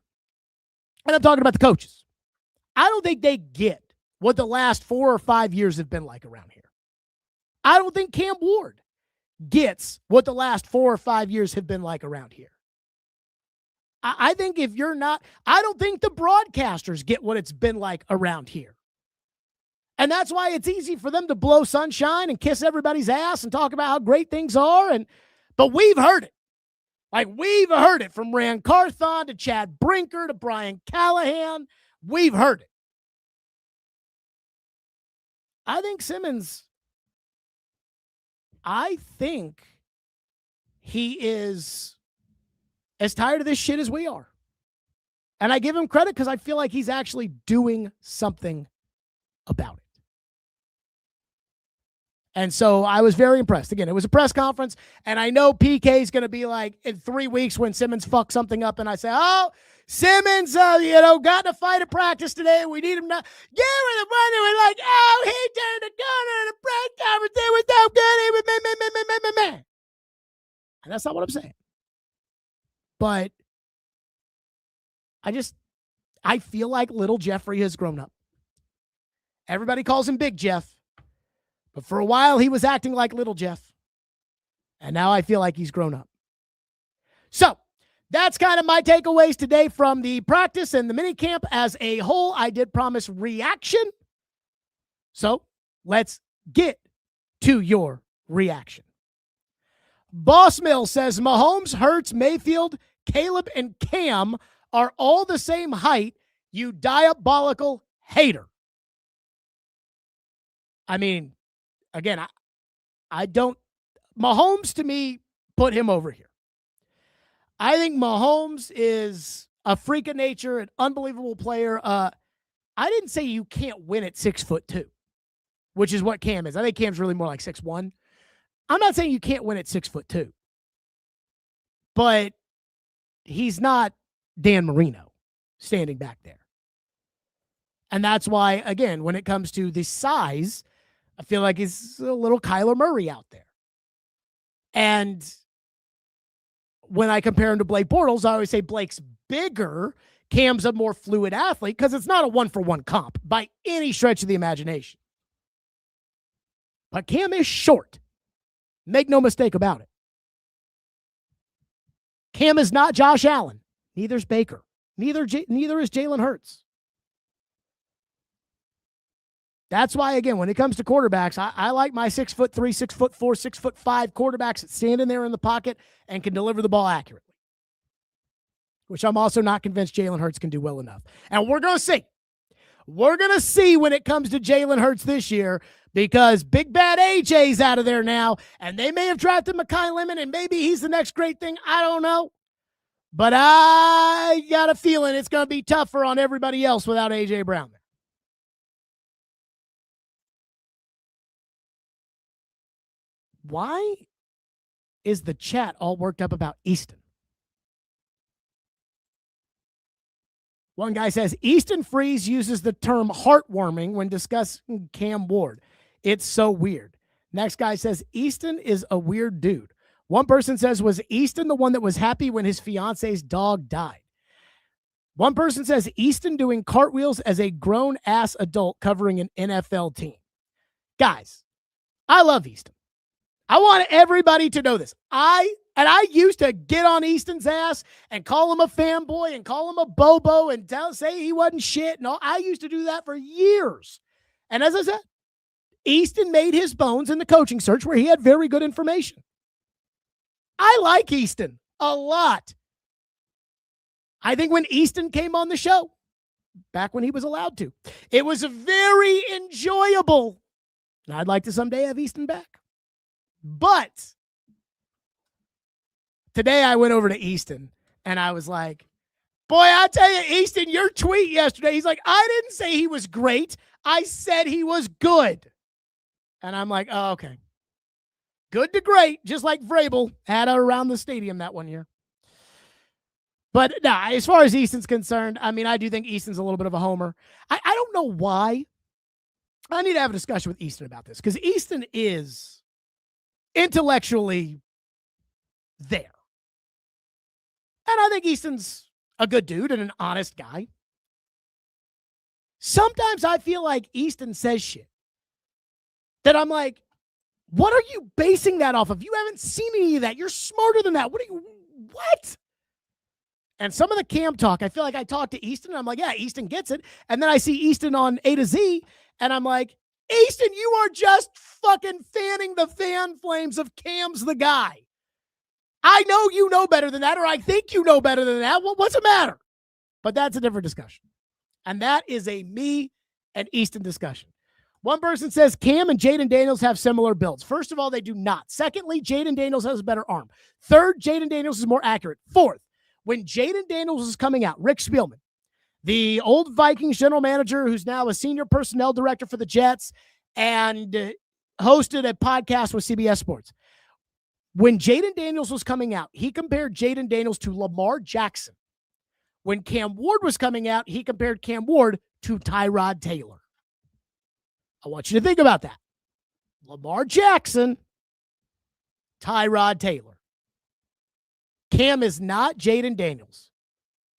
And I'm talking about the coaches. I don't think they get what the last 4 or 5 years have been like around here. I don't think Cam Ward gets what the last 4 or 5 years have been like around here. I think if you're not, I don't think the broadcasters get what it's been like around here. And that's why it's easy for them to blow sunshine and kiss everybody's ass and talk about how great things are. But we've heard it. Like, we've heard it from Rand Carthon to Chad Brinker to Brian Callahan. We've heard it. I think Simmons, I think he is as tired of this shit as we are. And I give him credit because I feel like he's actually doing something about it. And so I was very impressed. Again, it was a press conference, and I know PK is going to be like in 3 weeks when Simmons fucks something up, and I say, oh, Simmons, got in a fight at practice today. We need him now. Yeah, we're the one who were like, oh, he turned the corner in a press conference. It was so good. He was man. And that's not what I'm saying. But I feel like little Jeffrey has grown up. Everybody calls him Big Jeff. But for a while, he was acting like little Jeff. And now I feel like he's grown up. So that's kind of my takeaways today from the practice and the minicamp as a whole. I did promise reaction. So let's get to your reaction. Boss Mill says Mahomes, Hurts, Mayfield, Caleb, and Cam are all the same height, you diabolical hater. I mean, again, I don't. Mahomes, to me, put him over here. I think Mahomes is a freak of nature, an unbelievable player. I didn't say you can't win at 6'2", which is what Cam is. I think Cam's really more like 6'1". I'm not saying you can't win at 6'2", but he's not Dan Marino standing back there. And that's why, again, when it comes to the size, I feel like he's a little Kyler Murray out there. And when I compare him to Blake Bortles, I always say Blake's bigger. Cam's a more fluid athlete because it's not a one-for-one comp by any stretch of the imagination. But Cam is short. Make no mistake about it. Cam is not Josh Allen. Neither is Baker. Neither is Jalen Hurts. That's why, again, when it comes to quarterbacks, I like my 6'3", 6'4", 6'5" quarterbacks that stand in there in the pocket and can deliver the ball accurately, which I'm also not convinced Jalen Hurts can do well enough. And we're going to see. We're going to see when it comes to Jalen Hurts this year because Big Bad AJ's out of there now, and they may have drafted Mekhi Lemon, and maybe he's the next great thing. I don't know. But I got a feeling it's going to be tougher on everybody else without A.J. Brown there. Why is the chat all worked up about Easton? One guy says, Easton Freeze uses the term heartwarming when discussing Cam Ward. It's so weird. Next guy says, Easton is a weird dude. One person says, was Easton the one that was happy when his fiance's dog died? One person says, Easton doing cartwheels as a grown-ass adult covering an NFL team. Guys, I love Easton. I want everybody to know this. I used to get on Easton's ass and call him a fanboy and call him a bobo and say he wasn't shit. No, I used to do that for years. And as I said, Easton made his bones in the coaching search where he had very good information. I like Easton a lot. I think when Easton came on the show, back when he was allowed to, it was very enjoyable. And I'd like to someday have Easton back. But today I went over to Easton and I was like, boy, I tell you, Easton, your tweet yesterday, he's like, I didn't say he was great. I said he was good. And I'm like, oh, okay. Good to great, just like Vrabel had around the stadium that one year. But nah, as far as Easton's concerned, I mean, I do think Easton's a little bit of a homer. I don't know why. I need to have a discussion with Easton about this because Easton is intellectually there. And I think Easton's a good dude and an honest guy. Sometimes I feel like Easton says shit that I'm like, what are you basing that off of? You haven't seen any of that. You're smarter than that. What? And some of the Cam talk, I feel like I talk to Easton and I'm like, yeah, Easton gets it. And then I see Easton on A to Z and I'm like, Easton, you are just fucking fanning the fan flames of Cam's the guy. I know you know better than that, or I think you know better than that. What's the matter? But that's a different discussion. And that is a me and Easton discussion. One person says Cam and Jaden Daniels have similar builds. First of all, they do not. Secondly, Jaden Daniels has a better arm. Third, Jaden Daniels is more accurate. Fourth, when Jaden Daniels was coming out, Rick Spielman, the old Vikings general manager who's now a senior personnel director for the Jets and hosted a podcast with CBS Sports. When Jaden Daniels was coming out, he compared Jaden Daniels to Lamar Jackson. When Cam Ward was coming out, he compared Cam Ward to Tyrod Taylor. I want you to think about that. Lamar Jackson, Tyrod Taylor. Cam is not Jaden Daniels.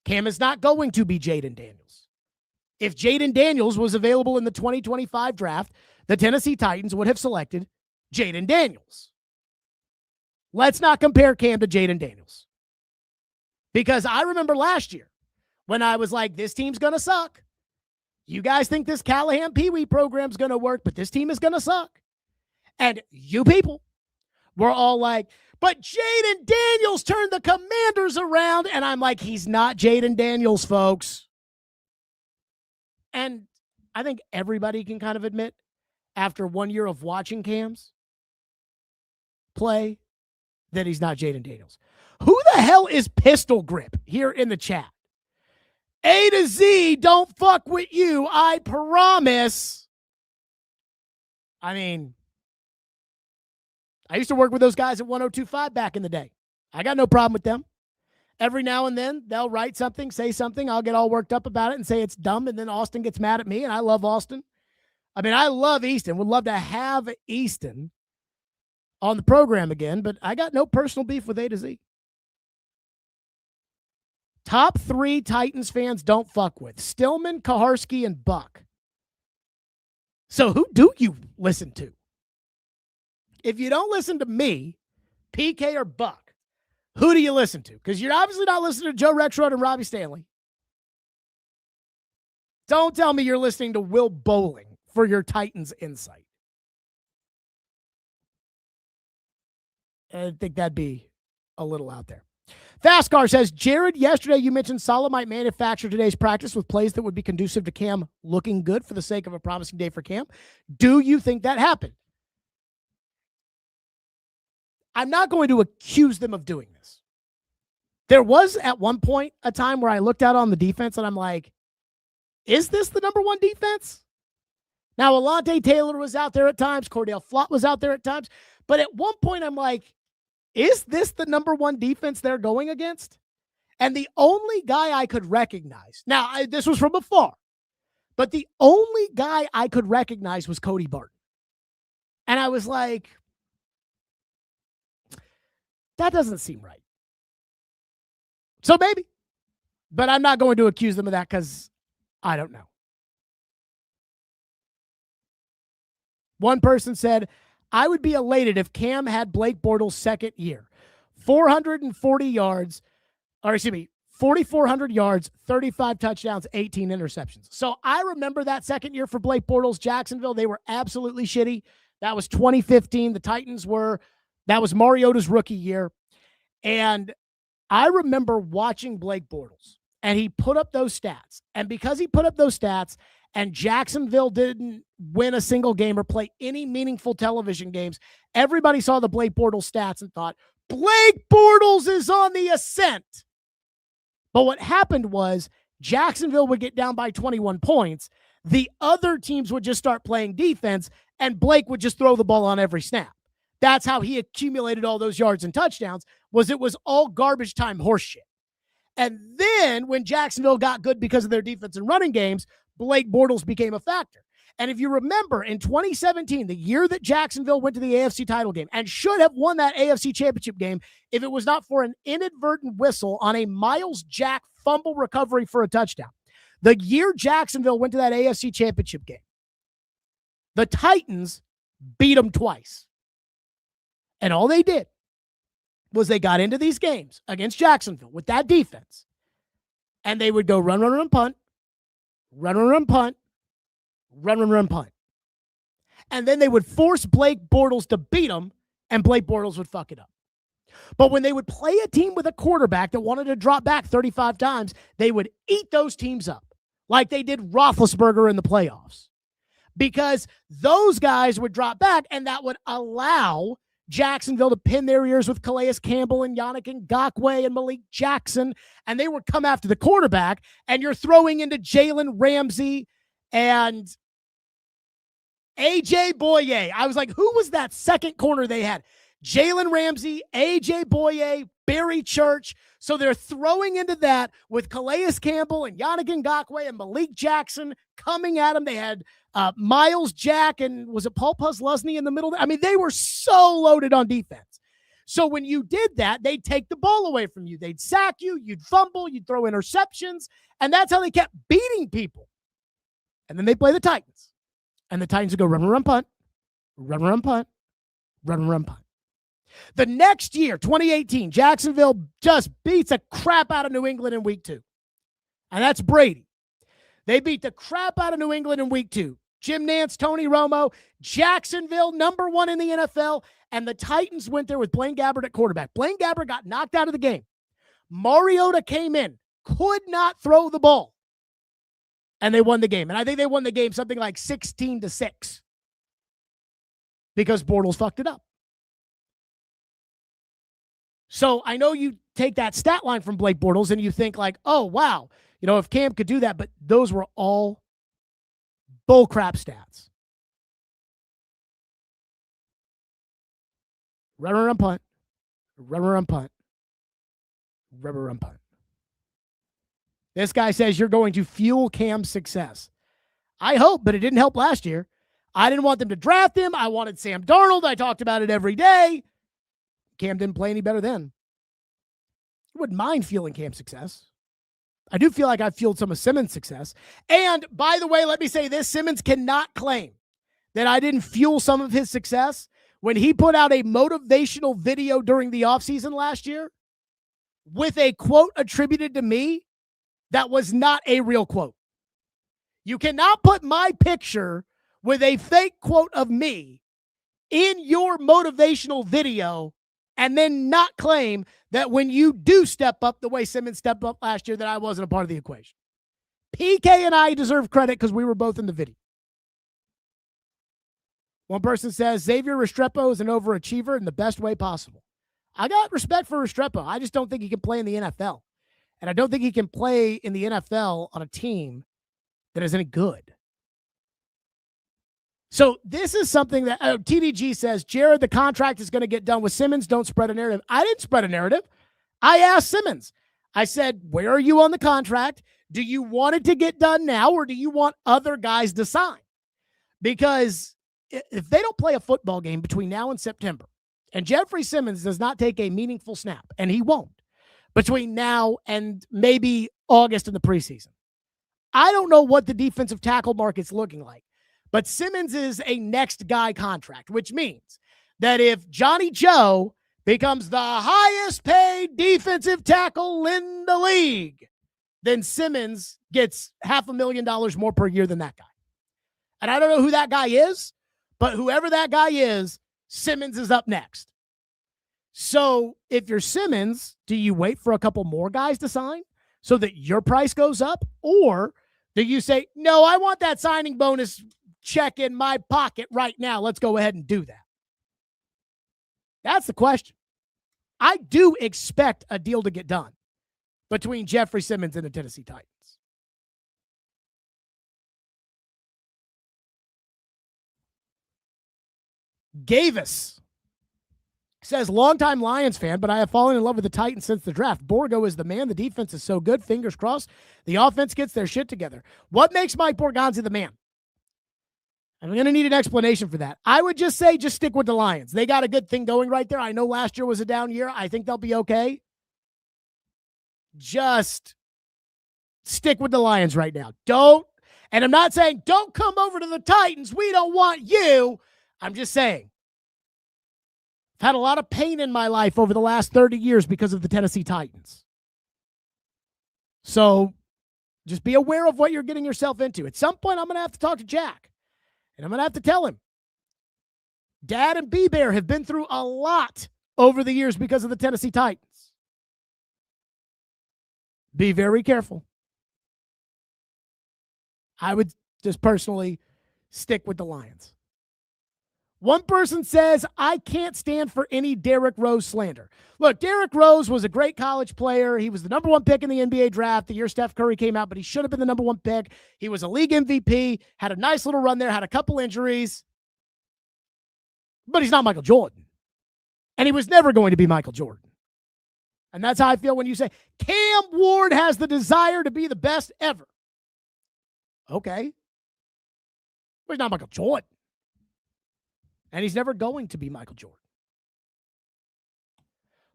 Cam is not going to be Jaden Daniels. If Jaden Daniels was available in the 2025 draft, the Tennessee Titans would have selected Jaden Daniels. Let's not compare Cam to Jaden Daniels. Because I remember last year when I was like, this team's going to suck. You guys think this Callahan Pee-wee program's going to work, but this team is going to suck. And you people were all like, but Jaden Daniels turned the Commanders around. And I'm like, he's not Jaden Daniels, folks. And I think everybody can kind of admit, after 1 year of watching Cam's play, that he's not Jaden Daniels. Who the hell is Pistol Grip here in the chat? A to Z, don't fuck with you, I promise. I mean, I used to work with those guys at 1025 back in the day. I got no problem with them. Every now and then, they'll write something, say something. I'll get all worked up about it and say it's dumb, and then Austin gets mad at me, and I love Austin. I mean, I love Easton. Would love to have Easton on the program again, but I got no personal beef with A to Z. Top 3 Titans fans don't fuck with: Stillman, Kaharski, and Buck. So who do you listen to? If you don't listen to me, PK, or Buck, who do you listen to? Because you're obviously not listening to Joe Rexrode and Robbie Stanley. Don't tell me you're listening to Will Bowling for your Titans insight. I think that'd be a little out there. Fastcar says, Jared, yesterday you mentioned Saleh might manufacture today's practice with plays that would be conducive to Cam looking good for the sake of a promising day for Cam. Do you think that happened? I'm not going to accuse them of doing this. There was at one point a time where I looked out on the defense and I'm like, is this the number one defense? Now, Alante Taylor was out there at times. Cordell Flott was out there at times. But at one point I'm like, is this the number one defense they're going against? And the only guy I could recognize, now this was from afar, but the only guy I could recognize was Cody Barton. And I was like, that doesn't seem right. So maybe, but I'm not going to accuse them of that because I don't know. One person said, I would be elated if Cam had Blake Bortles' second year. 440 yards, or excuse me, 4,400 yards, 35 touchdowns, 18 interceptions. So I remember that second year for Blake Bortles, Jacksonville. They were absolutely shitty. That was 2015. The Titans that was Mariota's rookie year. And I remember watching Blake Bortles, and he put up those stats. And because he put up those stats, and Jacksonville didn't win a single game or play any meaningful television games, everybody saw the Blake Bortles stats and thought, Blake Bortles is on the ascent. But what happened was Jacksonville would get down by 21 points. The other teams would just start playing defense, and Blake would just throw the ball on every snap. That's how he accumulated all those yards and touchdowns, it was all garbage time horseshit. And then when Jacksonville got good because of their defense and running games, Blake Bortles became a factor. And if you remember, in 2017, the year that Jacksonville went to the AFC title game and should have won that AFC championship game if it was not for an inadvertent whistle on a Miles Jack fumble recovery for a touchdown. The year Jacksonville went to that AFC championship game, the Titans beat them twice. And all they did was they got into these games against Jacksonville with that defense, and they would go run, run, run, punt, run, run, run, punt, run, run, run, punt. And then they would force Blake Bortles to beat them, and Blake Bortles would fuck it up. But when they would play a team with a quarterback that wanted to drop back 35 times, they would eat those teams up like they did Roethlisberger in the playoffs. Because those guys would drop back, and that would allow Jacksonville to pin their ears with Calais Campbell and Yannick Ngakoue and Malik Jackson, and they would come after the quarterback, and you're throwing into Jalen Ramsey and A.J. Boye. I was like, who was that second corner they had? Jalen Ramsey, A.J. Boye, Barry Church. So they're throwing into that with Calais Campbell and Yannick Ngakoue and Malik Jackson coming at him. They had Miles Jack and was it Paul Puslesny in the middle? I mean, they were so loaded on defense. So when you did that, they'd take the ball away from you. They'd sack you, you'd fumble, you'd throw interceptions, and that's how they kept beating people. And then they play the Titans. And the Titans would go run, punt, run, punt, run, punt. The next year, 2018, Jacksonville just beats the crap out of New England in week 2. And that's Brady. They beat the crap out of New England in week 2. Jim Nantz, Tony Romo, Jacksonville, number 1 in the NFL, and the Titans went there with Blaine Gabbert at quarterback. Blaine Gabbert got knocked out of the game. Mariota came in, could not throw the ball, and they won the game. And I think they won the game something like 16-6 because Bortles fucked it up. So I know you take that stat line from Blake Bortles and you think like, oh, wow, if Cam could do that, but those were all bullcrap stats. Run, punt. Run, punt. Run, punt. This guy says you're going to fuel Cam's success. I hope, but it didn't help last year. I didn't want them to draft him. I wanted Sam Darnold. I talked about it every day. Cam didn't play any better then. I wouldn't mind fueling Cam's success. I do feel like I fueled some of Simmons' success. And by the way, let me say this, Simmons cannot claim that I didn't fuel some of his success when he put out a motivational video during the offseason last year with a quote attributed to me that was not a real quote. You cannot put my picture with a fake quote of me in your motivational video and then not claim that when you do step up the way Simmons stepped up last year, that I wasn't a part of the equation. PK and I deserve credit because we were both in the video. One person says, Xavier Restrepo is an overachiever in the best way possible. I got respect for Restrepo. I just don't think he can play in the NFL. And I don't think he can play in the NFL on a team that is any good. So this is something that TDG says, Jared, the contract is going to get done with Simmons. Don't spread a narrative. I didn't spread a narrative. I asked Simmons. I said, where are you on the contract? Do you want it to get done now or do you want other guys to sign? Because if they don't play a football game between now and September, and Jeffrey Simmons does not take a meaningful snap, and he won't, between now and maybe August in the preseason, I don't know what the defensive tackle market's looking like. But Simmons is a next guy contract, which means that if Johnny Joe becomes the highest paid defensive tackle in the league, then Simmons gets $500,000 more per year than that guy. And I don't know who that guy is, but whoever that guy is, Simmons is up next. So if you're Simmons, do you wait for a couple more guys to sign so that your price goes up? Or do you say, no, I want that signing bonus check in my pocket right now. Let's go ahead and do that. That's the question. I do expect a deal to get done between Jeffrey Simmons and the Tennessee Titans. Gavis says, longtime Lions fan, but I have fallen in love with the Titans since the draft. Borgo is the man. The defense is so good. Fingers crossed. The offense gets their shit together. What makes Mike Borgonzi the man? I'm going to need an explanation for that. I would just say just stick with the Lions. They got a good thing going right there. I know last year was a down year. I think they'll be okay. Just stick with the Lions right now. And I'm not saying don't come over to the Titans. We don't want you. I'm just saying I've had a lot of pain in my life over the last 30 years because of the Tennessee Titans. So just be aware of what you're getting yourself into. At some point, I'm going to have to talk to Jack. And I'm going to have to tell him, Dad and B-Bear have been through a lot over the years because of the Tennessee Titans. Be very careful. I would just personally stick with the Lions. One person says, I can't stand for any Derrick Rose slander. Look, Derrick Rose was a great college player. He was the number one pick in the NBA draft the year Steph Curry came out, but he should have been the number one pick. He was a league MVP, had a nice little run there, had a couple injuries, but he's not Michael Jordan. And he was never going to be Michael Jordan. And that's how I feel when you say, Cam Ward has the desire to be the best ever. Okay. But he's not Michael Jordan. And he's never going to be Michael Jordan.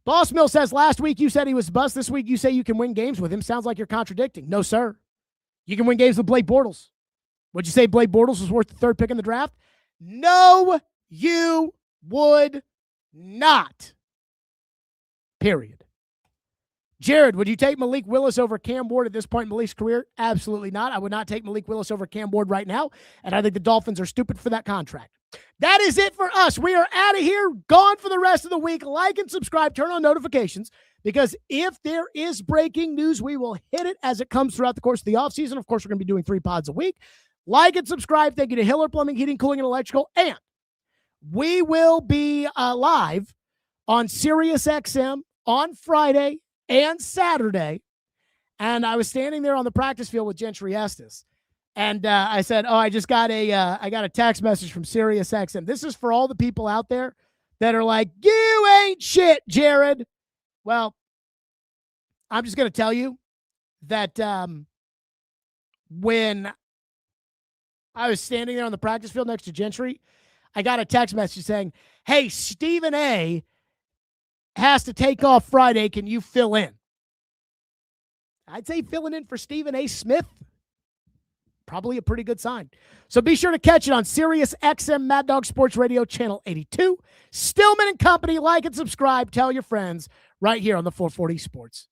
Boss Mill says, last week you said he was bust. This week you say you can win games with him. Sounds like you're contradicting. No, sir. You can win games with Blake Bortles. Would you say Blake Bortles was worth the third pick in the draft? No, you would not. Period. Jared, would you take Malik Willis over Cam Ward at this point in Malik's career? Absolutely not. I would not take Malik Willis over Cam Ward right now, and I think the Dolphins are stupid for that contract. That is it for us. We are out of here, gone for the rest of the week. Like and subscribe, turn on notifications, because if there is breaking news, we will hit it as it comes throughout the course of the offseason. Of course, we're going to be doing 3 pods a week. Like and subscribe. Thank you to Hiller Plumbing, Heating, Cooling, and Electrical. And we will be live on SiriusXM on Friday and Saturday. And I was standing there on the practice field with Gentry Estes. And I said, I just got a text message from SiriusXM. This is for all the people out there that are like, you ain't shit, Jared. Well, I'm just going to tell you that when I was standing there on the practice field next to Gentry, I got a text message saying, hey, Stephen A. has to take off Friday. Can you fill in? I'd say filling in for Stephen A. Smith, probably a pretty good sign. So be sure to catch it on Sirius XM Mad Dog Sports Radio, Channel 82. Stillman and Company, like and subscribe. Tell your friends right here on the 440 Sports.